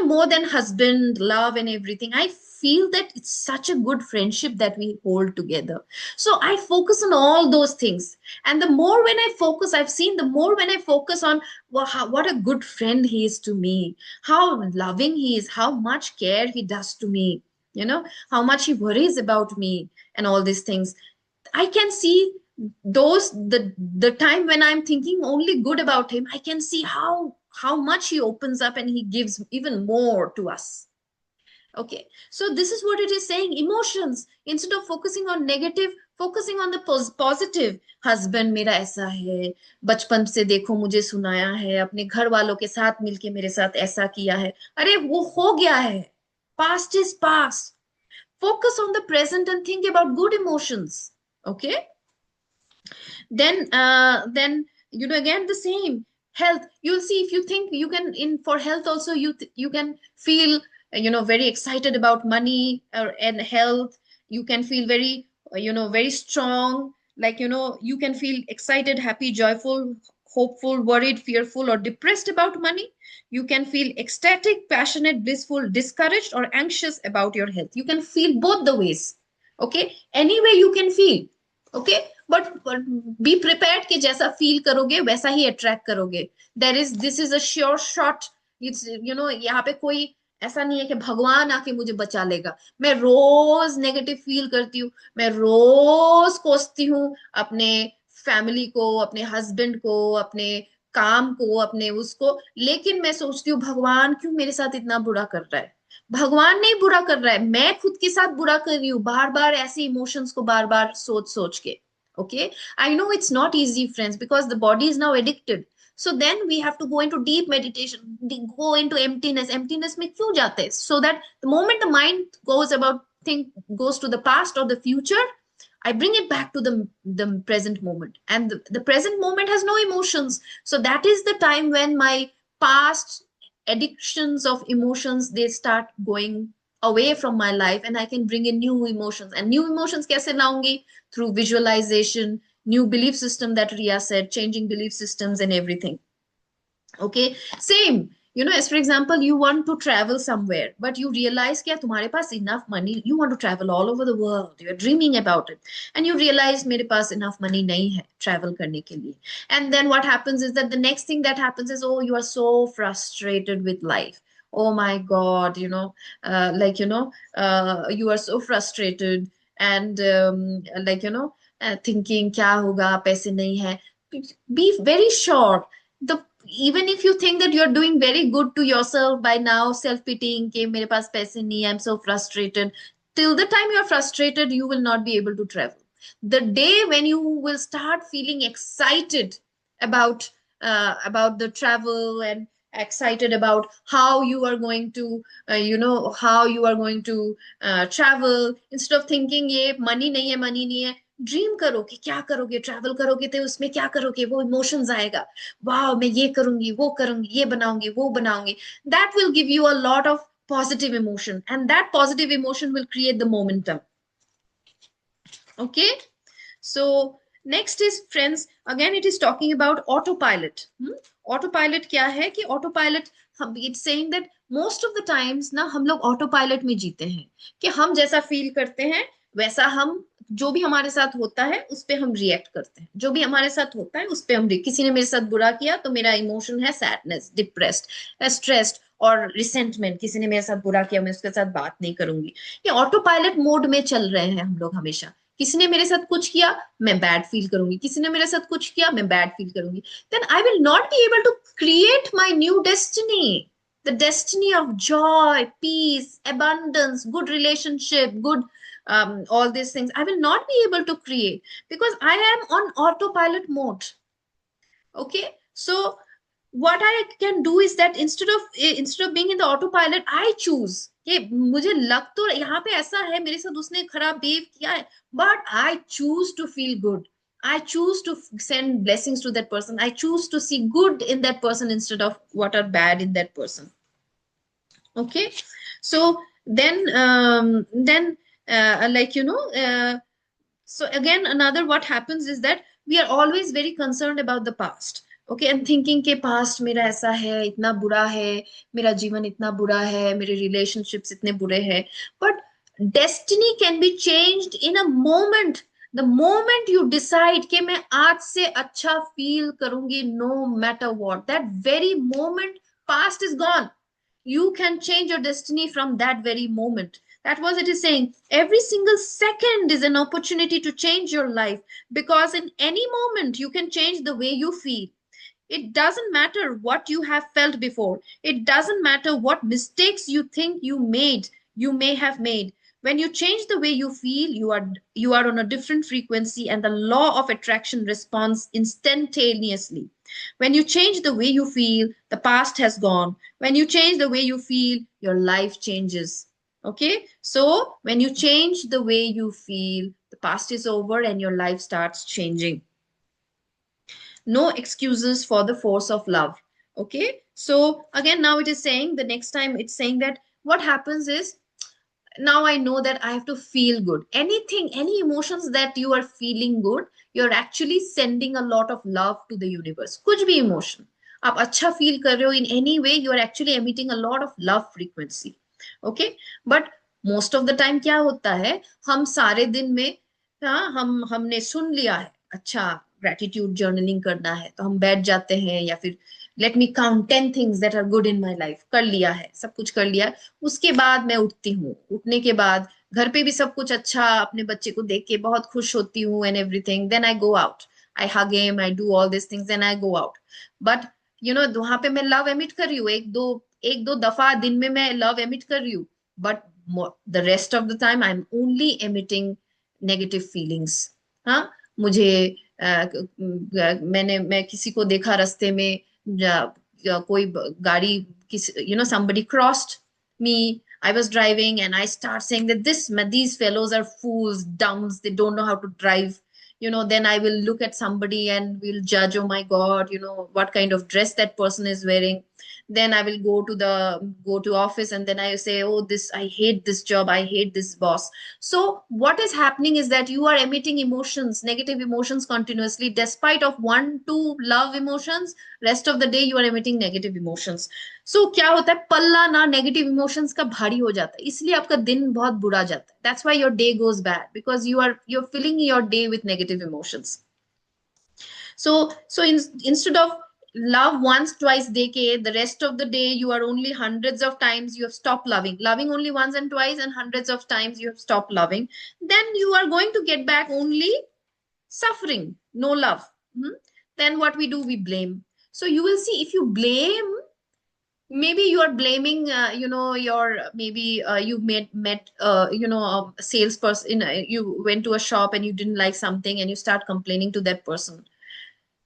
More than husband, love and everything, I feel that it's such a good friendship that we hold together. So I focus on all those things. And the more when I focus, I've seen the more when I focus on what a good friend he is to me, how loving he is, how much care he does to me, how much he worries about me and all these things. I can see the time when I'm thinking only good about him, I can see how much he opens up and he gives even more to us. Okay, so this is what it is saying. Emotions, instead of focusing on negative, focusing on the positive. Husband मेरा ऐसा है, बचपन से देखो मुझे सुनाया है, अपने घर वालों के साथ मिलके मेरे साथ ऐसा किया है, अरे वो हो गया है, past is past. Focus on the present and think about good emotions. Okay, then again the same. Health, you'll see, if you think you can, in for health also, you can feel very excited about money and health. You can feel very very strong, like you can feel excited, happy, joyful, hopeful, worried, fearful or depressed about money. You can feel ecstatic, passionate, blissful, discouraged or anxious about your health. You can feel both the ways. Okay, any way you can feel. Okay, but be prepared कि जैसा feel करोगे वैसा ही attract करोगे. This is a sure shot. It's यहाँ पे कोई ऐसा नहीं है कि भगवान आके मुझे बचा लेगा। मैं रोज नेगेटिव फील करती हूँ, मैं रोज कोसती हूँ अपने फैमिली को, अपने हस्बैंड को, अपने काम को, अपने उसको, लेकिन मैं सोचती हूँ भगवान क्यों मेरे साथ इतना बुरा कर रहा है। भगवान नहीं बुरा कर रहा है, मैं खुद के साथ बुरा कर रही हूँ, बार बार ऐसे इमोशंस को बार बार सोच सोच के। Okay, I know it's not easy, friends, because the body is now addicted. So then we have to go into deep meditation, go into emptiness. Emptiness में क्यों जाते हैं? So that the moment the mind goes about think goes to the past or the future, I bring it back to the present moment, and the present moment has no emotions. So that is the time when my past addictions of emotions, they start going away from my life, and I can bring in new emotions. And new emotions कैसे लाऊंगी? Through visualization, new belief system that Ria said, changing belief systems and everything. Okay, same. You know, as for example, you want to travel somewhere, but you realize that तुम्हारे पास enough money, you want to travel all over the world, you're dreaming about it, and you realize मेरे पास enough money नहीं है travel करने के लिए. And then what happens is that the next thing that happens is, oh, you are so frustrated with life. Oh my God, you are so frustrated, and thinking क्या होगा, पैसे नहीं है. Be very sure, the even if you think that you're doing very good to yourself by now, self-pitying कि मेरे पास पैसे नहीं, I'm so frustrated, till the time you're frustrated you will not be able to travel. The day when you will start feeling excited about the travel, and excited about how you are going to how you are going to travel, instead of thinking ये money नहीं है, money नहीं है, dream करो कि क्या करोगे, travel करोगे तो उसमें क्या करोगे, वो इमोशंस आएगा, वाह मैं ये करूंगी, वो करूंगी, ये बनाऊंगी, वो बनाऊंगी. That will give you a lot of positive emotion, and that positive emotion will create the momentum. Okay, so next is, friends, again it is talking about autopilot. Autopilot क्या है कि autopilot, it's saying that most of the times ना हम लोग autopilot में जीते हैं, कि हम जैसा फील करते हैं वैसा हम, जो भी हमारे साथ होता है उस पे हम रिएक्ट करते हैं, जो भी हमारे साथ होता है उस पे हम किसी ने मेरे साथ बुरा किया तो मेरा इमोशन है सैडनेस, डिप्रेस्ड, स्ट्रेस्ड और रिसेंटमेंट, किसी ने मेरे साथ बुरा किया मैं उसके साथ बात नहीं करूंगी. ये ऑटो पायलट मोड में चल रहे हैं हम लोग हमेशा. किसी ने मेरे साथ कुछ किया मैं बैड फील करूंगी, किसी ने मेरे साथ कुछ किया मैं बैड फील करूंगी. Then I will not be able to create my new destiny, the destiny of joy, peace, abundance, good relationship, good all these things. I will not be able to create because I am on autopilot mode. Okay, so what I can do is that instead of being in the autopilot, I choose कि मुझे लग तो यहाँ पे ऐसा है, मेरे साथ उसने खराब बिहेव किया है, but I choose to feel good. I choose to send blessings to that person. I choose to see good in that person instead of what are bad in that person. Okay, so then so again another what happens is that we are always very concerned about the past. Okay, and thinking के past मेरा ऐसा है, इतना बुरा है, मेरा जीवन इतना बुरा है, मेरे relationships इतने बुरे हैं. But destiny can be changed in a moment. The moment you decide कि मैं आज से अच्छा feel करूंगी no matter what, that very moment past is gone. You can change your destiny from that very moment. That was it is saying. Every single second is an opportunity to change your life, because in any moment you can change the way you feel. It doesn't matter what you have felt before. It doesn't matter what mistakes you think you may have made. When you change the way you feel, you are on a different frequency, and the law of attraction responds instantaneously. When you change the way you feel, the past has gone. When you change the way you feel, your life changes. Okay, so when you change the way you feel, the past is over and your life starts changing. No excuses for the force of love. Okay, so again now it is saying, the next time it's saying that what happens is, now I know that I have to feel good. Anything, any emotions that you are feeling good, you're actually sending a lot of love to the universe. कुछ भी emotion आप अच्छा feel कर रहे हो, in any way you are actually emitting a lot of love frequency. Okay, but most of the time क्या होता है, हम सारे दिन में हमने सुन लिया है अच्छा ग्रेटिट्यूड जर्नलिंग करना है, तो हम बैठ जाते हैं, या फिर let me count 10 things that are good in my life, कर लिया है, सब कुछ कर लिया है। उसके बाद मैं उठती हूँ, उठने के बाद घर पे भी सब कुछ अच्छा, अपने बच्चे को देख के बहुत खुश होती हूँ and everything, then I go out, I hug him, I do all this things, then I go out. But वहां पे मैं लव एमिट कर रही हूँ, एक दो दफा दिन में मैं लव एमिट कर रही हूँ, but the rest of the time I am only emitting negative feelings. हाँ, मुझे मैं किसी को देखा रास्ते में, या कोई गाड़ी, किसी somebody crossed me, I was driving and I start saying that these fellows are fools, dumbs, they don't know how to drive. Then I will look at somebody and will judge, oh my God, what kind of dress that person is wearing. Then I will go to office, and then I say, oh, I hate this job, I hate this boss. So what is happening is that you are emitting emotions, negative emotions continuously, despite of 1 2 love emotions, rest of the day you are emitting negative emotions. So क्या होता है, पल्ला ना negative emotions का भारी हो जाता है, इसलिए आपका दिन बहुत बुरा जाता है. That's why your day goes bad, because you're filling your day with negative emotions. So instead of love once twice deke, the rest of the day you are only hundreds of times you have stopped loving only once and twice, and hundreds of times you have stopped loving, then you are going to get back only suffering, no love. Then what we do, we blame. So you will see, if you blame, maybe you are blaming you met a salesperson, you went to a shop and you didn't like something and you start complaining to that person.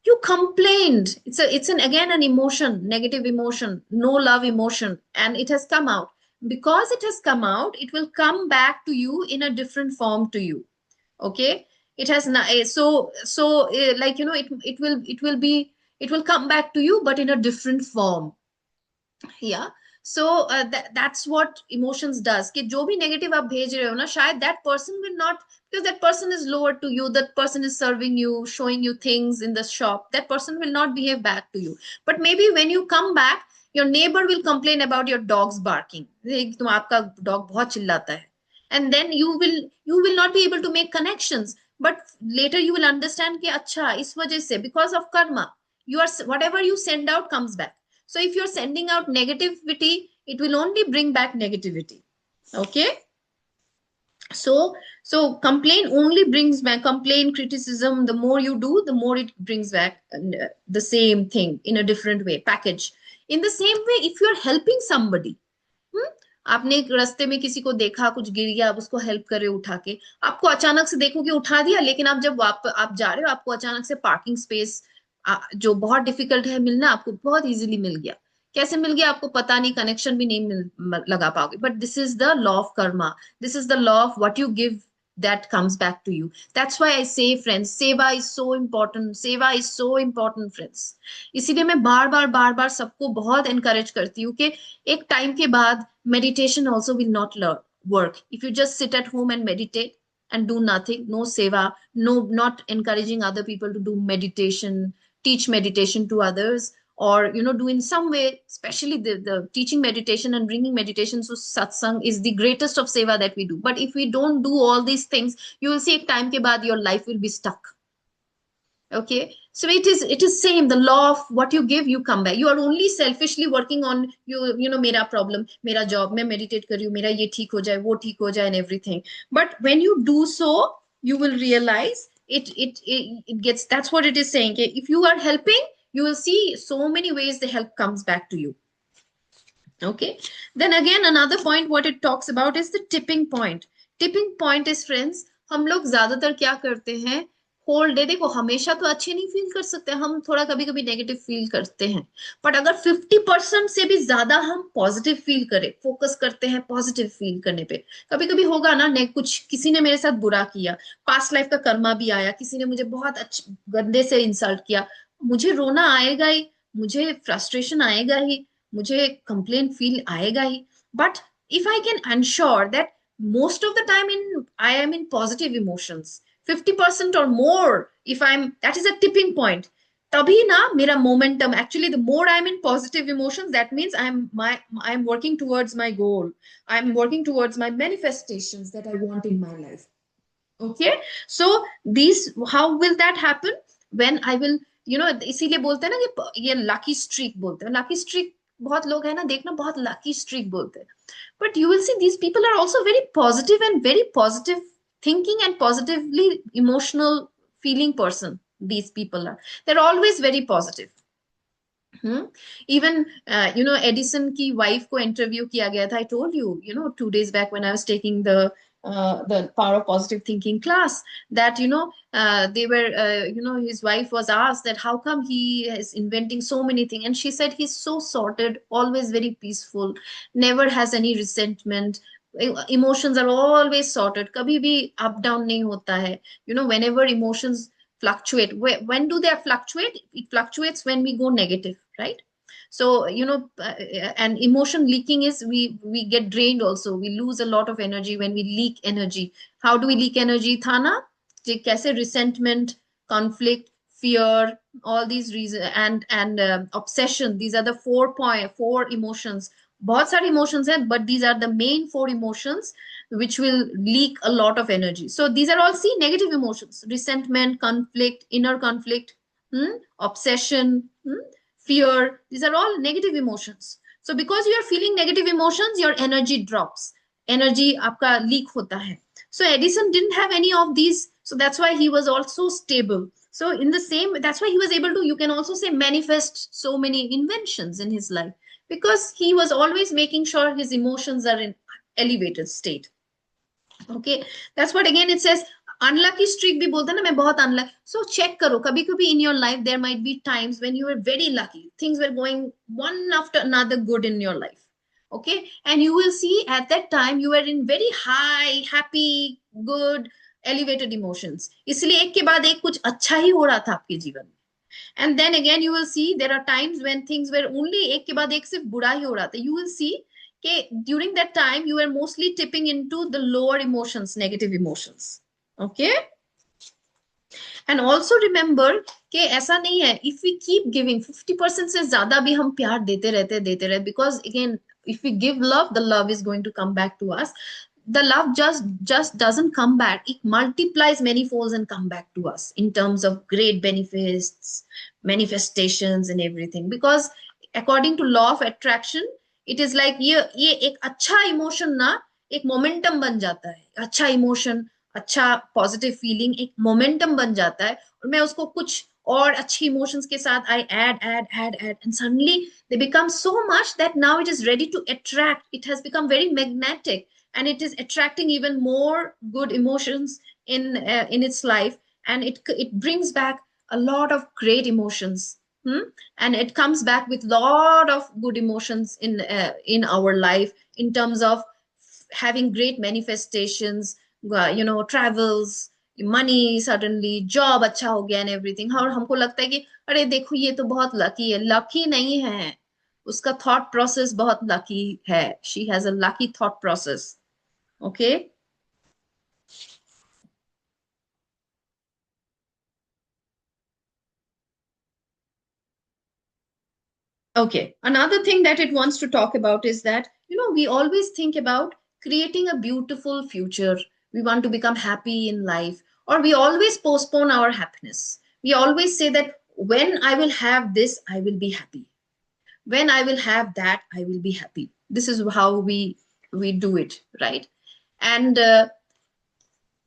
You complained, it's again an emotion, negative emotion, no love emotion, and it has come out. Because it has come out, it will come back to you in a different form to you. Okay, it has not, it will come back to you, but in a different form. Yeah. So that's what emotions does, कि जो भी negative आप भेज रहे हो ना, शायद that person will not, because that person is lower to you, that person is serving you, showing you things in the shop, that person will not behave back to you. But maybe when you come back, your neighbor will complain about your dog's barking, तुम आपका dog बहुत चिल्लाता है, and then you will not be able to make connections. But later you will understand कि अच्छा, इस वजह से, because of karma, whatever you send out comes back. So if you're sending out negativity, it will only bring back negativity. Okay. So complaint only brings back, complaint, criticism, the more you do, the more it brings back the same thing in a different way, package. In the same way, if you're helping somebody, आपने एक रास्ते में किसी को देखा, कुछ गिर गया, आप उसको हेल्प कर रहे हो उठा के, आपको अचानक से देखो कि उठा दिया, लेकिन आप जब आप जा रहे हो, आपको अचानक से पार्किंग स्पेस जो बहुत डिफिकल्ट है मिलना, आपको बहुत इजीली मिल गया. कैसे मिल गया आपको पता नहीं, कनेक्शन भी नहीं लगा पाओगे. But this is the law of Karma, this is the law of what you give, that comes back to you. That's why I say, friends, seva is so important, seva is so important, friends. इसीलिए मैं बार बार सबको बहुत encourage करती हूँ कि एक time के बाद meditation also will not work. If you just sit at home and meditate and do nothing, no seva, no, not encouraging other people to do meditation, teach meditation to others, or do in some way, especially the teaching meditation and bringing meditation to satsang is the greatest of seva that we do. But if we don't do all these things, you will see, time ke baad your life will be stuck. Okay, so it is same, the law of what you give, you come back. You are only selfishly working on mera problem, mera job, मैं meditate कर रही हूँ, मेरा ये ठीक हो जाए, वो ठीक हो जाए, and everything. But when you do so, you will realize it gets, that's what it is saying, if you are helping, you will see so many ways the help comes back to you. Okay, then again another point what it talks about is the tipping point. Tipping point is, friends, हम लोग ज्यादातर क्या करते हैं, whole day, देखो हमेशा तो अच्छे नहीं फील कर सकते, हम थोड़ा कभी कभी नेगेटिव फील करते हैं, बट अगर 50% से भी ज्यादा हम पॉजिटिव फील करें, फोकस करते हैं पॉजिटिव फील करने पे, कभी कभी होगा ना, कुछ किसी ने मेरे साथ बुरा किया, पास्ट लाइफ का कर्मा भी आया, किसी ने मुझे बहुत अच्छे गंदे से इंसल्ट किया, मुझे रोना आएगा ही, मुझे फ्रस्ट्रेशन आएगा ही, मुझे कंप्लेन फील आएगा ही. But if I can ensure that most of the time I am in positive emotions, 50% or more, if I'm, that is a tipping point. Tabhi na mera momentum, actually the more I'm in positive emotions, that means I'm working towards my goal, I'm working towards my manifestations that I want in my life. Okay, so how will that happen? When I will you know, इसीलिए बोलते हैं ना कि ये lucky streak बोलते हैं. Lucky streak बहुत लोग है ना, देखना बहुत lucky streak बोलते हैं. But you will see these people are also very positive and very positive thinking and positively emotional feeling person. These people are. They're always very positive. Even you know, Edison की wife को interview किया गया था. I told you, you know, 2 days back when I was taking the power of positive thinking class, that you know, they were you know, his wife was asked that how come he is inventing so many things, and she said he's so sorted, always very peaceful, never has any resentment, emotions are always sorted, कभी भी up down नहीं होता है. You know, whenever emotions fluctuate, when do they fluctuate? It fluctuates when we go negative, right? So you know, and emotion leaking is we get drained also, we lose a lot of energy when we leak energy. How do we leak energy, Thana? Kaise? Resentment, conflict, fear, all these reasons, and obsession. These are the 4 emotions. बहुत सारे emotions हैं, but these are the main 4 emotions which will leak a lot of energy. So these are all, see, negative emotions: resentment, conflict, inner conflict, obsession, fear. These are all negative emotions. So because you are feeling negative emotions, your energy drops. Energy आपका leak होता है. So Edison didn't have any of these. So that's why he was also stable. So in the same, that's why he was able to, you can also say, manifest so many inventions in his life, because he was always making sure his emotions are in elevated state. Okay, that's what again it says. Unlucky streak भी बोलते हैं ना, मैं बहुत unlucky. So check करो, कभी कभी in your life there might be times when you were very lucky, things were going one after another good in your life. Okay, and you will see at that time you were in very high, happy, good, elevated emotions. इसलिए एक के बाद एक कुछ अच्छा ही हो रहा था आपके जीवन में. And then again you will see there are times when things were only एक के बाद एक सिर्फ बुरा ही हो रहा था. You will see कि during that time you were mostly tipping into the lower emotions, negative emotions. Okay, and also remember कि ऐसा नहीं है, if we keep giving 50% से ज्यादा भी हम प्यार देते रहते, because again if we give love, the love is going to come back to us. The love just doesn't come back, it multiplies many folds and come back to us in terms of great benefits, manifestations and everything. Because according to law of attraction, it is like ये एक अच्छा emotion ना एक momentum बन जाता है. अच्छा emotion, अच्छा पॉजिटिव फीलिंग एक मोमेंटम बन जाता है, और मैं उसको कुछ और अच्छी इमोशंस के साथ आई add and suddenly they become so much that now it is ready to attract. It has become very magnetic and it is attracting even more good emotions in its life, and it brings back a lot of great emotions. And it comes back with lot of good emotions in our life, in terms of having great manifestations, you know, travels, money, suddenly job अच्छा हो गया and everything. और हमको लगता है कि अरे देखो ये तो बहुत लकी है. लकी नहीं है, उसका thought process बहुत lucky है. She has a lucky thought process. Okay. Okay, another thing that it wants to talk about is that, you know, we always think about creating a beautiful future. We want to become happy in life, or we always postpone our happiness. We always say that when I will have this, I will be happy. When I will have that, I will be happy. This is how we do it, right? And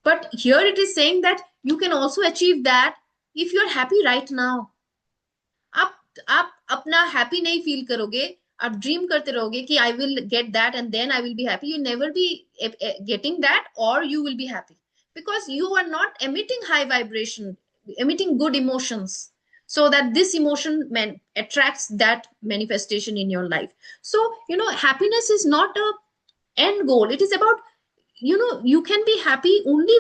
but here it is saying that you can also achieve that if you're happy right now. आप अपना happy नहीं feel करोगे, आप dream करते रहोगे कि I will get that and then I will be happy, you never be getting that और you will be happy, because you are not emitting high vibration, emitting good emotions, so that this emotion attracts that manifestation in your life. So you know, happiness is not a end goal. It is about, you know, you can be happy only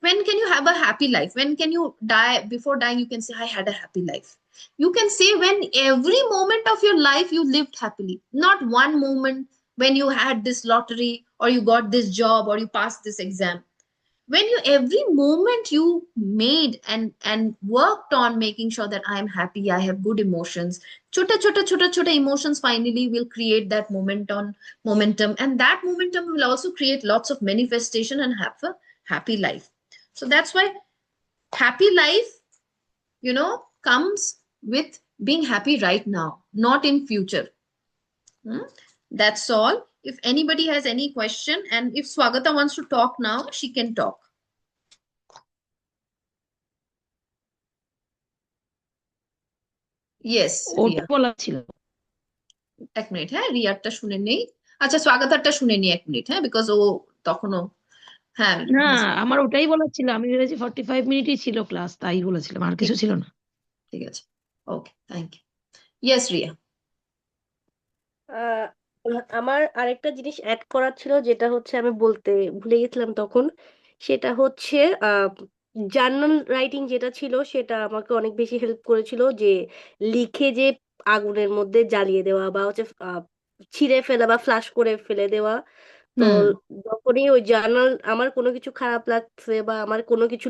when can you have a happy life, when can you die, before dying you can say I had a happy life. You can say when every moment of your life you lived happily, not one moment when you had this lottery or you got this job or you passed this exam. When you, every moment you made and worked on making sure that I am happy, I have good emotions, chota emotions finally will create that momentum, and that momentum will also create lots of manifestation and have a happy life. So that's why happy life, you know, comes with being happy right now, not in future. That's all. If anybody has any question, and if Swagata wants to talk now, she can talk. Yes, ওটা Ria. বলা ছিল। এক minute, হ্যাঁ, রিয়ারটা শুনে নেই। আচ্ছা, স্বাগতারটা শুনে নি এক মিনিট, হ্যাঁ, বিকজ ও তখনও, হ্যাঁ, না, আমার ওটাই বলার ছিল, আমি ভেবেছি 45 মিনিটই ছিল ক্লাস, তাই বলেছিলাম, আর কিছু ছিল না। ঠিক আছে, ওকে, থ্যাংক ইউ। ইয়েস, রিয়া। আহ, আমার আরেকটা জিনিস অ্যাড করার ছিল, যেটা হচ্ছে আমি বলতে ভুলে গেছিলাম তখন। সেটা হচ্ছে জার্নাল রাইটিং যেটা ছিল, সেটা আমাকে অনেক বেশি হেল্প করেছিল। যে লিখে যে আগুনের মধ্যে জ্বালিয়ে দেওয়া, বা হচ্ছে ছিঁড়ে ফেলা বা ফ্লাশ করে ফেলে দেওয়া। তো হুম যখনই ওই জার্নাল, আমার কোনো কিছু খারাপ লাগছে বা আমার কোনো কিছু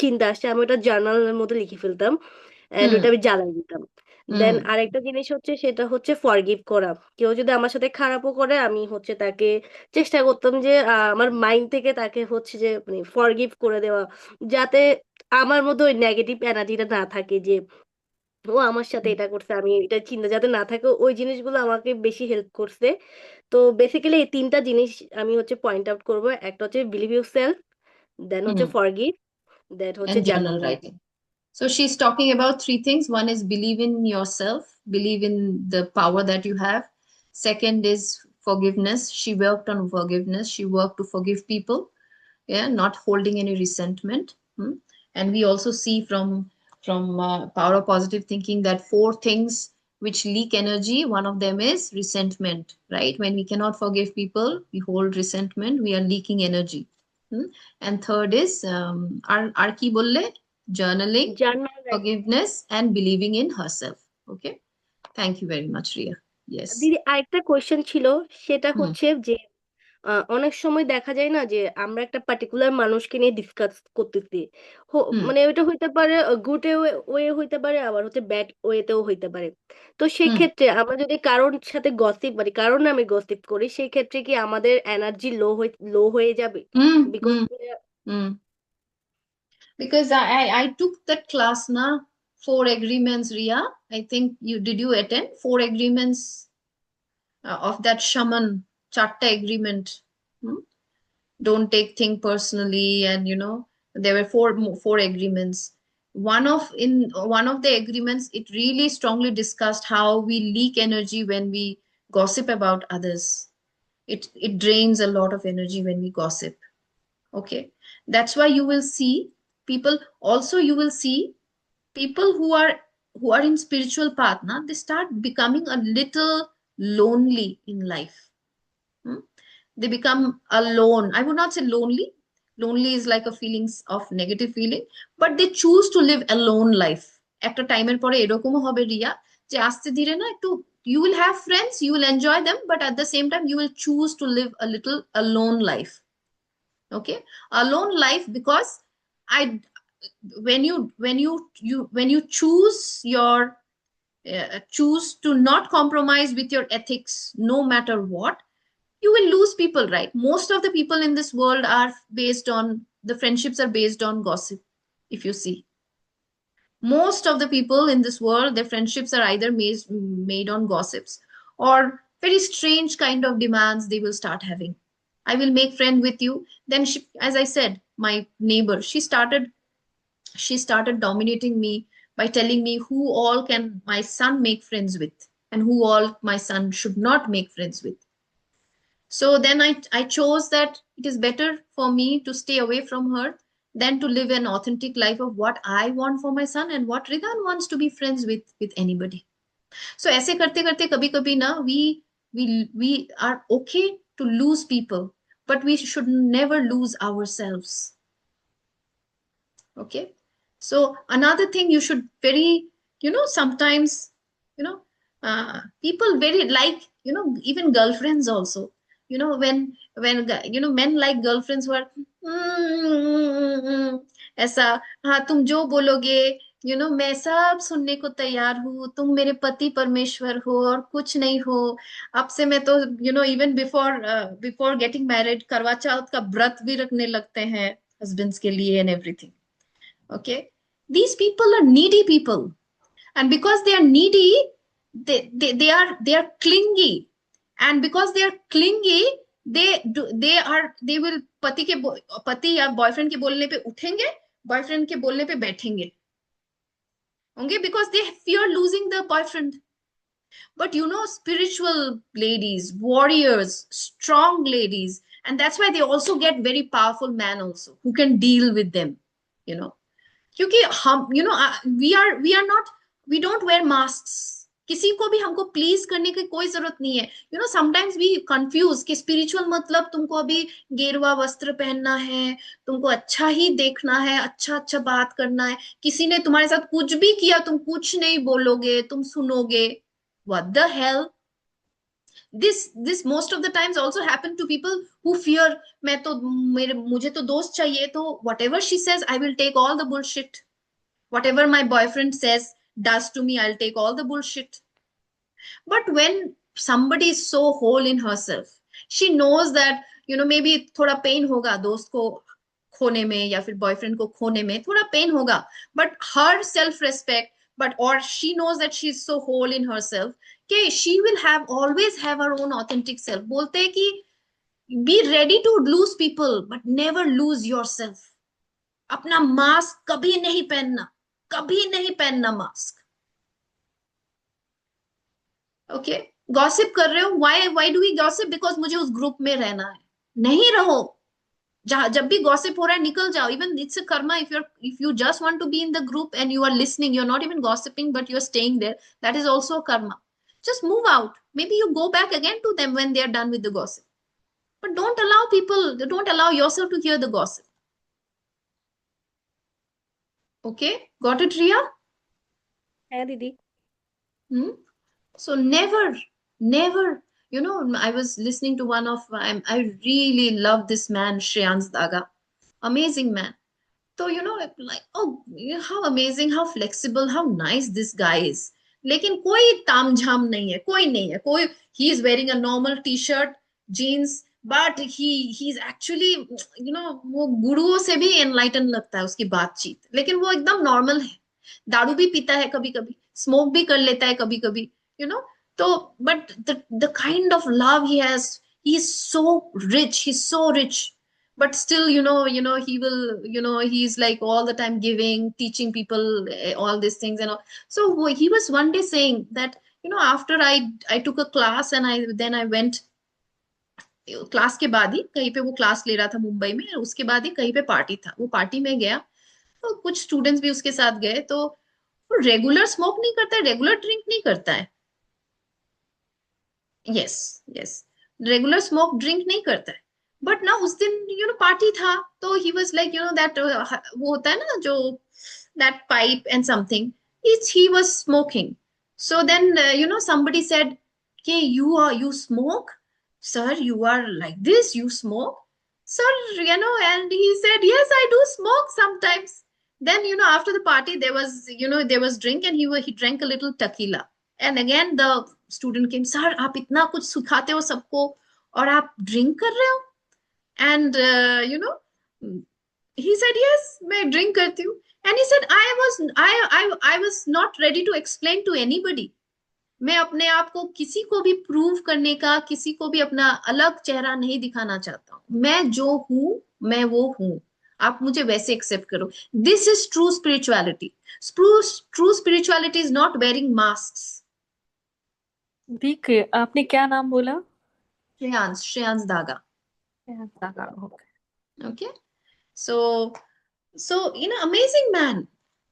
চিন্তা আসছে, আমি ওটা জার্নালের মধ্যে লিখে ফেলতাম, এন্ড হুম ওটা আমি জ্বালাই দিতাম। দেন হুম আরেকটা জিনিস হচ্ছে, সেটা হচ্ছে ফরগিভ করা। কেউ যদি আমার সাথে খারাপও করে, আমি হচ্ছে তাকে চেষ্টা করতাম যে আমার মাইন্ড থেকে তাকে হচ্ছে যে মানে ফরগিভ করে দেওয়া, যাতে আমার মধ্যে ওই নেগেটিভ এনার্জিটা না থাকে, যে ও আমার সাথে এটা করছে, আমি এটা চিন্তা যাতে না থাকে। ওই জিনিসগুলো আমাকে বেশি হেল্প করছে। তো বেসিক্যালি এই তিনটা জিনিস আমি হচ্ছে পয়েন্ট আউট করবো। একটা হচ্ছে বিলিভ ইউর সেলফ, দেন হচ্ছে হুম ফরগিভ, দেন হচ্ছে and journal journal writing. writing. So she's talking about three things. One is believe in yourself, believe in the power that you have. Second is forgiveness. She worked on forgiveness. She worked to forgive people, yeah, not holding any resentment. And we also see from power of positive thinking that four things which leak energy. One of them is resentment, right? When we cannot forgive people, we hold resentment, we are leaking energy. And third is আর কি বললে? Journaling, journal writing. forgiveness, and believing in herself. Okay, thank you very much, Ria. Yes. দিদি, আরেকটা question ছিল। সেটা হুম হচ্ছে যে অনেক সময় দেখা যায় না, যে আমরা একটা পার্টিকুলার মানুষকে নিয়ে ডিসকাস করতেছি। হুম মানে ওইটা হইতে পারে গুড ওয়ে হইতে পারে, আবার হচ্ছে ব্যাড ওয়েতেও হইতে পারে। তো সেই হুম ক্ষেত্রে আমরা যদি কারোর সাথে গসিপ, মানে কারোর নামে গসিপ করি, সেই ক্ষেত্রে কি আমাদের এনার্জি লো হয়ে যাবে? Hmm because hmm hmm Because I took that class na, four agreements, Ria. I think you attend four agreements of that shaman chatta agreement. Hmm? Don't take thing personally, and there were four agreements. One of the agreements, it really strongly discussed how we leak energy when we gossip about others. It drains a lot of energy when we gossip. Okay, that's why you will see people, also you will see people who are in spiritual path na, they start becoming a little lonely in life. Hmm? They become alone. I would not say lonely. Lonely is like a feelings of negative feeling, but they choose to live alone life. একটা টাইমের পরে এরকমও হবে রিয়া, যে আস্তে ধীরে না একটু, you will have friends, you will enjoy them, but at the same time you will choose to live a little alone life. Okay, alone life, because I when you choose choose to not compromise with your ethics no matter what, you will lose people, right? Most of the people in this world are based on, the friendships are based on gossip. If you see, most of the people in this world, their friendships are either made on gossips, or very strange kind of demands they will start having. I will make friend with you, then she, as I said, my neighbor, she started dominating me by telling me who all can my son make friends with, and who all my son should not make friends with. So then I chose that it is better for me to stay away from her than to live an authentic life of what I want for my son and what Ridan wants to be friends with anybody. So ऐसे करते करते कभी कभी ना, we are okay to lose people, but we should never lose ourselves. Okay. So another thing you should very, sometimes, people very like, even girlfriends also, when men like girlfriends who are ऐसा, हाँ तुम जो बोलोगे, मैं सब सुनने को तैयार हूँ, तुम मेरे पति परमेश्वर हो और कुछ नहीं हो। अब से मैं तो, इवन बिफोर गेटिंग मैरिड करवा चौथ का व्रत भी रखने लगते हैं हस्बैंड्स के लिए and everything. Okay, These people are needy people, and because they are needy, they are clingy, and because they are clingy, they will पति या बॉयफ्रेंड के बोलने पे उठेंगे, बॉयफ्रेंड के बोलने पे बैठेंगे होंगे, because they fear losing the boyfriend. But you know, spiritual ladies, warriors, strong ladies, and that's why they also get very powerful men also who can deal with them, you know. क्योंकि हम, you know, we don't wear masks. किसी को भी हमको please करने की कोई जरूरत नहीं है. You know, sometimes we confuse कि स्पिरिचुअल मतलब तुमको अभी गेरुआ वस्त्र पहनना है, तुमको अच्छा ही देखना है, अच्छा अच्छा बात करना है, किसी ने तुम्हारे साथ कुछ भी किया तुम कुछ नहीं बोलोगे, तुम सुनोगे. What the hell? This most of the times also happen to people who fear, मैं तो मुझे तो दोस्त चाहिए, तो whatever she says I will take all the bullshit. Whatever my boyfriend says does to me, I'll take all the bullshit. But when somebody is so whole in herself, she knows that, you know, maybe थोड़ा pain होगा दोस्त को खोने में या फिर boyfriend को खोने में, थोड़ा पेन होगा, but her self respect, but or she knows that she is so whole in herself, कि she will always have her own authentic self. बोलते हैं कि be ready to lose people but never lose yourself. अपना mask कभी नहीं पहनना, कभी नहीं पहनना मास्क. ओके, गॉसिप कर रहे हो, why do we gossip? Because मुझे उस ग्रुप में रहना है. नहीं रहो. जब भी गॉसिप हो रहा है निकल जाओ. Even it's a Karma. if you just want to be in the group and you are listening, you're not even gossiping but you're staying there, that is also a karma. Just move out. Maybe you go back again to them when they are done with the gossip, but don't allow yourself to hear the gossip. Okay, got it, Ria? হ্যাঁ দিদি। So never, you know, I was listening to one of, I really love this man, Shreyans Daga. Amazing man. So, you know, like, oh, how amazing, how flexible, how nice this guy is. लेकिन कोई तामझाम नहीं है, कोई नहीं है, कोई. He is wearing a normal t-shirt, jeans, but he's actually, you know, वो गुरुओं से भी enlightened लगता है उसकी बातचीत. लेकिन वो एकदम normal है. दारू भी पीता है कभी कभी, स्मोक भी कर लेता है कभी कभी, you know. तो but the kind of love he has, he's so rich, but still, you know, he will, you know, he's like all the time giving, teaching people all these things and all. So he was one day saying that, you know, after I took a class and I went, class के बाद ही कहीं पे वो class ले रहा था मुंबई में, उसके बाद ही कहीं पे पार्टी था, वो पार्टी में गया, तो कुछ स्टूडेंट्स भी उसके साथ गए, तो वो रेगुलर स्मोक नहीं करता है, रेगुलर ड्रिंक नहीं करता है. Yes, yes, regular smoke drink नहीं करता है. बट ना उस दिन, यू नो, पार्टी था, तो he was like, you know, that वो होता है ना जो that pipe and something, he was smoking. So then, you know, somebody said, "Okay, you smoke, sir, you are like this, you smoke, sir," you know, and he said, "Yes, I do smoke sometimes." Then, you know, after the party, there was, you know, there was drink, and he drank a little tequila. And again, the student came, "Sir, आप इतना कुछ सिखाते हो सबको और आप drink कर रहे हो?" And, you know, he said, "Yes, मैं ड्रिंक करती हूँ." And he said, I was not ready to explain to anybody. मैं अपने आप को किसी को भी प्रूव करने का, किसी को भी अपना अलग चेहरा नहीं दिखाना चाहता हूँ. मैं जो हूं, मैं वो हूं. आप मुझे वैसे एक्सेप्ट करो. This is true spirituality. True spirituality is not wearing mask. ठीक है, आपने क्या नाम बोला? श्रेयांश दागा. Okay. So, you know, amazing man.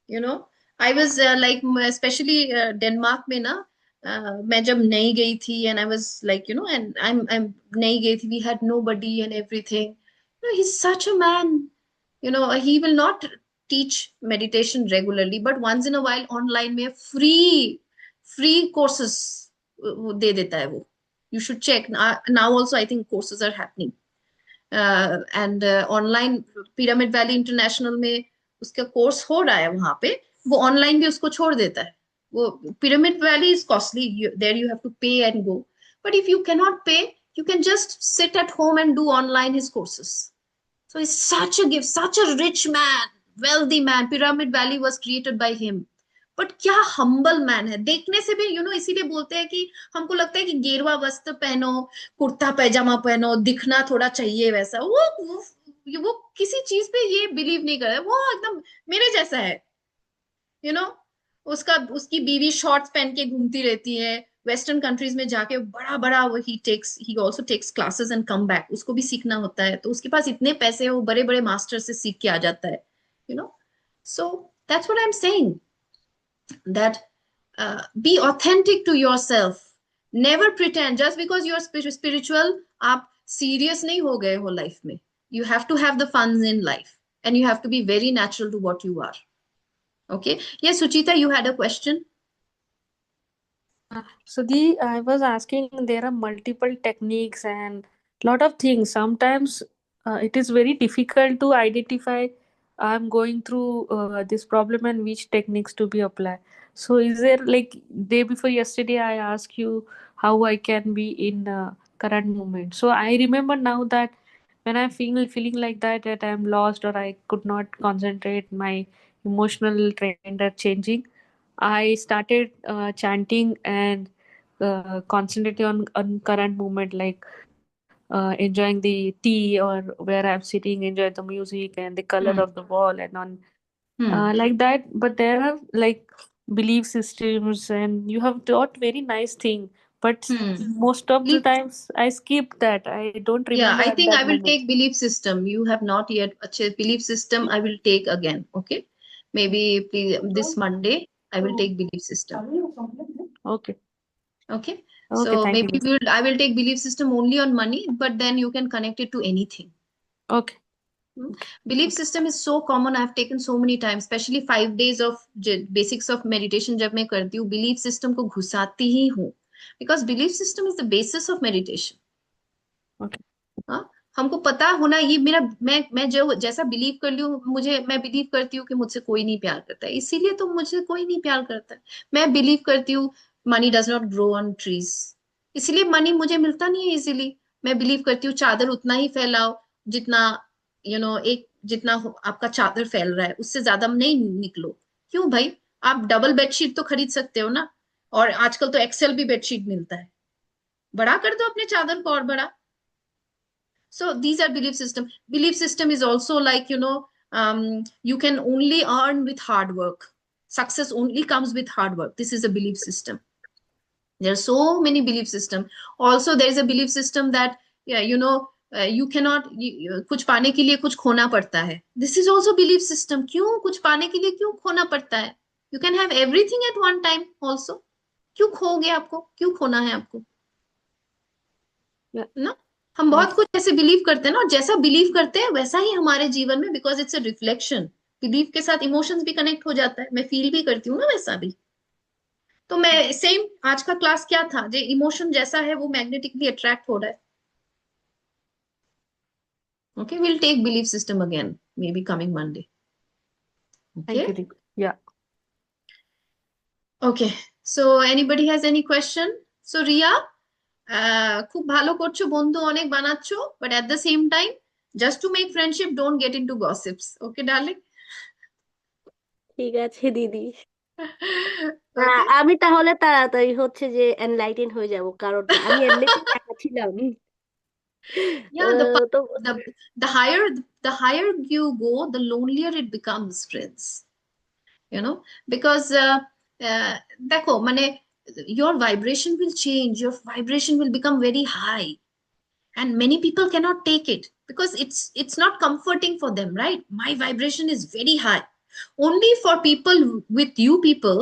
You know, I was like, especially Denmark में ना, मैं जब नहीं गई थी, and I was like, you know, and I'm नहीं गई थी, we had nobody and everything. You know, he's such a man. You know, he will not teach meditation regularly, but once in a while online में free courses वो दे देता है वो. You should check. Now also I think courses are happening. And online pyramid valley international में उसका course हो रहा है, वहां पे वो ऑनलाइन भी उसको छोड़ देता है. वो pyramid valley is costly, there you have to pay and go, but if you can not pay, you can just sit at home and do online his courses. So he's such a gift, such a rich man, wealthy man, pyramid valley was created by him. But क्या humble man है, देखने से भी इसीलिए बोलते हैं कि हमको लगता है कि गेरुआ वस्त्र पहनो, कुर्ता पैजामा पहनो, दिखना थोड़ा चाहिए वैसा। वो किसी चीज पे ये बिलीव नहीं कर रहा है, वो एकदम मेरे जैसा है। यू नो उसकी बीवी शॉर्ट्स पहन के घूमती रहती है, वेस्टर्न कंट्रीज में जाके बड़ा बड़ा वो he also takes classes and come back, उसको भी सीखना होता है, तो उसके पास इतने पैसे हैं, वो बड़े बड़े मास्टर से सीख के आ जाता है। You no so that's what I am saying, that be authentic to yourself, never pretend just because you are spiritual आप serious नहीं हो गए हो लाइफ में। You have to have the fun in life and you have to be very natural to what you are. Okay, yes Suchita, you had a question. So I was asking, there are multiple techniques and lot of things. Sometimes it is very difficult to identify I'm going through this problem and which techniques to be applied. So is there, like day before yesterday, I asked you how I can be in current moment. So I remember now that when I feeling like that I'm lost or I could not concentrate, my emotional trend are changing. I started chanting and concentrating on current moment, like enjoying the tea or where I'm sitting, enjoy the music and the color Hmm. of the wall and on Hmm. like that. But there are like belief systems, and you have taught very nice thing. But Hmm. most of the Belief, times I skip that. I don't yeah, remember I at think I that will moment. take belief system. You have not yet achieved belief system. I will take again. Okay, maybe please, this Monday I will take belief system. Okay. Okay, Okay. so Thank you, maybe miss. I will take belief system only on money, but then you can connect it to anything. Okay. Hmm? Okay. Belief system is so common. I've taken so many times, especially 5 days of basics of meditation. जब मैं करती हूँ belief system को घुसाती ही हूँ, because belief system is the basis of meditation. Okay. हाँ, हमको पता होना, ये मेरा मैं जो जैसा बिलीव कर लूँ, मैं बिलीव करती हूँ कि मुझसे कोई नहीं प्यार करता है, इसीलिए तो मुझे कोई नहीं प्यार करता है। मैं बिलीव करती हूँ money does not grow on trees, इसलिए मनी मुझे मिलता नहीं है इजीली। मैं बिलीव करती हूँ चादर उतना ही फैलाओ जितना एक जितना आपका चादर फैल रहा है, उससे ज्यादा नहीं निकलो। क्यों भाई, आप डबल बेडशीट तो खरीद सकते हो ना, और आजकल तो एक्सेल भी बेडशीट मिलता है, बड़ा कर दो अपने चादर को और बड़ा। So these are belief system. Belief system is also like, you can only earn with hard work. Success only comes with hard work. This is a belief system. There are so many belief system. Also, there is a belief system that, yeah, you cannot, कुछ पाने के लिए कुछ खोना पड़ता है. This is also belief system. क्यों कुछ पाने के लिए क्यों खोना पड़ता है? You can have everything at one time also. क्यों खोगे आपको? क्यों खोना है आपको? Yeah. ना, हम बहुत कुछ ऐसे बिलीव करते हैं ना, और जैसा बिलीव करते हैं वैसा ही हमारे जीवन में, because it's a reflection. Believe के साथ इमोशंस भी कनेक्ट हो जाता है, मैं फील भी करती हूँ ना वैसा भी। तो मैं सेम, आज का क्लास क्या था, जो इमोशन जैसा है वो मैग्नेटिकली अट्रैक्ट हो रहा है। Okay, will take believe system again, maybe coming Monday. Thank okay you, Rick. Yeah. Okay, so anybody has any question? So Riya, খুব ভালো করছো, বন্ধু অনেক বানাচ্ছো, but at the same time just to make friendship don't get into gossips. Okay darling? ঠিক আছে দিদি। ওকে, আমি তাহলে তাড়াতাড়ি হচ্ছে যে এনলাইটেন হয়ে যাব, কারণ আমি এমনিতেই একা ছিলাম। yeah, the তো the the higher you go, the lonelier it becomes, friends. Because দেখো মানে your vibration will change, your vibration will become very high, and many people cannot take it because it's not comforting for them, right? My vibration is very high. Only for people with you people,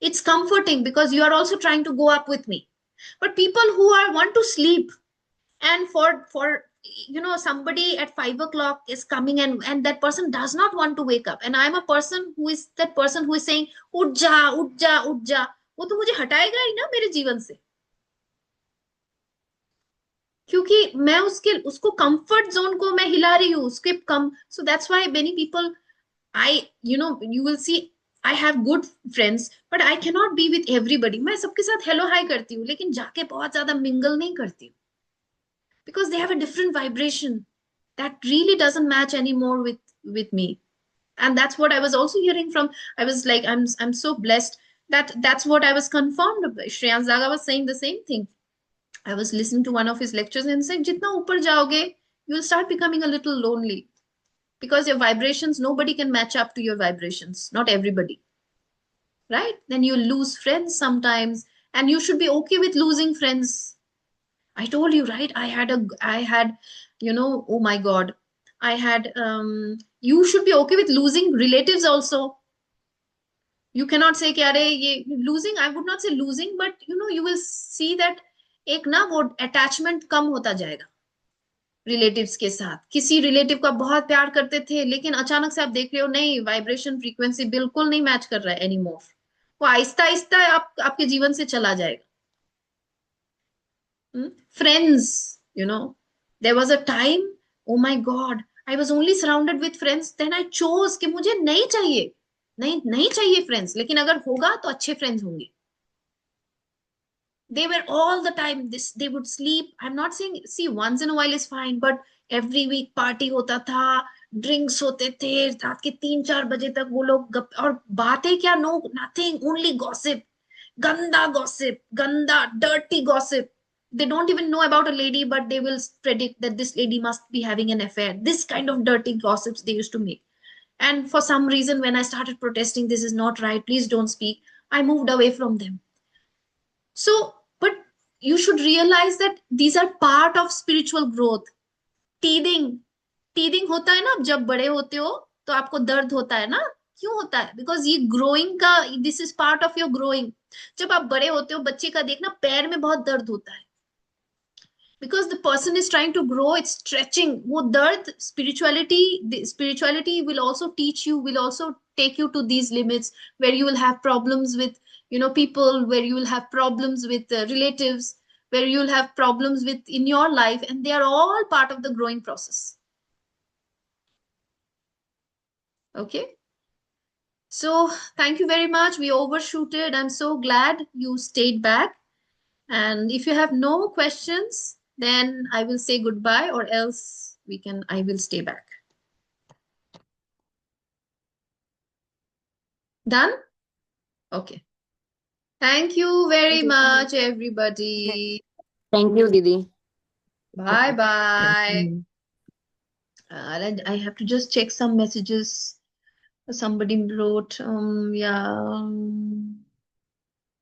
it's comforting because you are also trying to go up with me. But people who are want to sleep, and for somebody at 5 o'clock is coming, and that person does not want to wake up, and I'm a person who is that person who is saying उठ जा उठ जा उठ जा, वो तो मुझे हटाएगा ही ना मेरे जीवन से, क्योंकि मैं उसको कंफर्ट जोन को मैं हिला रही हूँ उसके कम। So that's why many people, I you will see, I have good friends, but I can not be with everybody. मैं सबके साथ हेलो हाई करती हूँ, लेकिन जाके बहुत ज्यादा मिंगल नहीं करती हूँ, because they have a different vibration that really doesn't match anymore with me. And that's what I was also hearing from. I was like, I'm so blessed that that's what I was confirmed. Shreyans Daga was saying the same thing. I was listening to one of his lectures and saying, jitna upar jaoge, you will start becoming a little lonely because your vibrations, nobody can match up to your vibrations. Not everybody, right? Then you lose friends sometimes, and you should be okay with losing friends. I told you, right? I had, oh my God, I had, you should be okay with losing relatives also. You cannot say कि अरे ये losing, I would not say losing, but you will see that एक ना वो attachment कम होता जाएगा relatives के साथ. किसी रिलेटिव का बहुत प्यार करते थे, लेकिन अचानक से आप देख रहे हो नहीं, वाइब्रेशन फ्रीक्वेंसी बिल्कुल नहीं मैच कर रहा है एनी मोर. वो आहिस्ता आहिस्ता आपके जीवन से चला जाएगा. Friends, there was a time, oh my God, I was only surrounded with friends. Then I chose कि मुझे नहीं चाहिए, नहीं चाहिए फ्रेंड्स, लेकिन अगर होगा तो अच्छे फ्रेंड्स होंगे. They were all the time this, they would sleep. I'm not saying, see, once in a while is fine, but every week party होता था, ड्रिंक्स होते थे रात के 3-4 बजे तक. वो लोग और बातें क्या, no nothing, only gossip. Ganda gossip, ganda dirty gossip. They don't even know about a lady, but they will predict that this lady must be having an affair. This kind of dirty gossips they used to make. And for some reason, when I started protesting, this is not right, please don't speak, I moved away from them. So, but you should realize that these are part of spiritual growth. Teething होता है ना, जब बड़े होते हो तो आपको दर्द होता है ना. क्यों होता है? बिकॉज ये ग्रोइंग का, this is part of your growing. जब आप बड़े होते हो, बच्चे का देखना पैर में बहुत दर्द होता है, because the person is trying to grow, it's stretching. वो दर्द, spirituality will also teach you, will also take you to these limits where you will have problems with people, where you will have problems with relatives, where you will have problems with in your life, and they are all part of the growing process. Okay, so thank you very much. We overshooted. I'm so glad you stayed back. And if you have no questions, then I will say goodbye, or else I will stay back. Done? Okay. Thank you very much, everybody. Thank you, Didi. Bye bye. I have to just check some messages. Somebody wrote, yeah.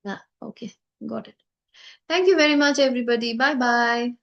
Yeah, okay, got it. Thank you very much, everybody. Bye bye.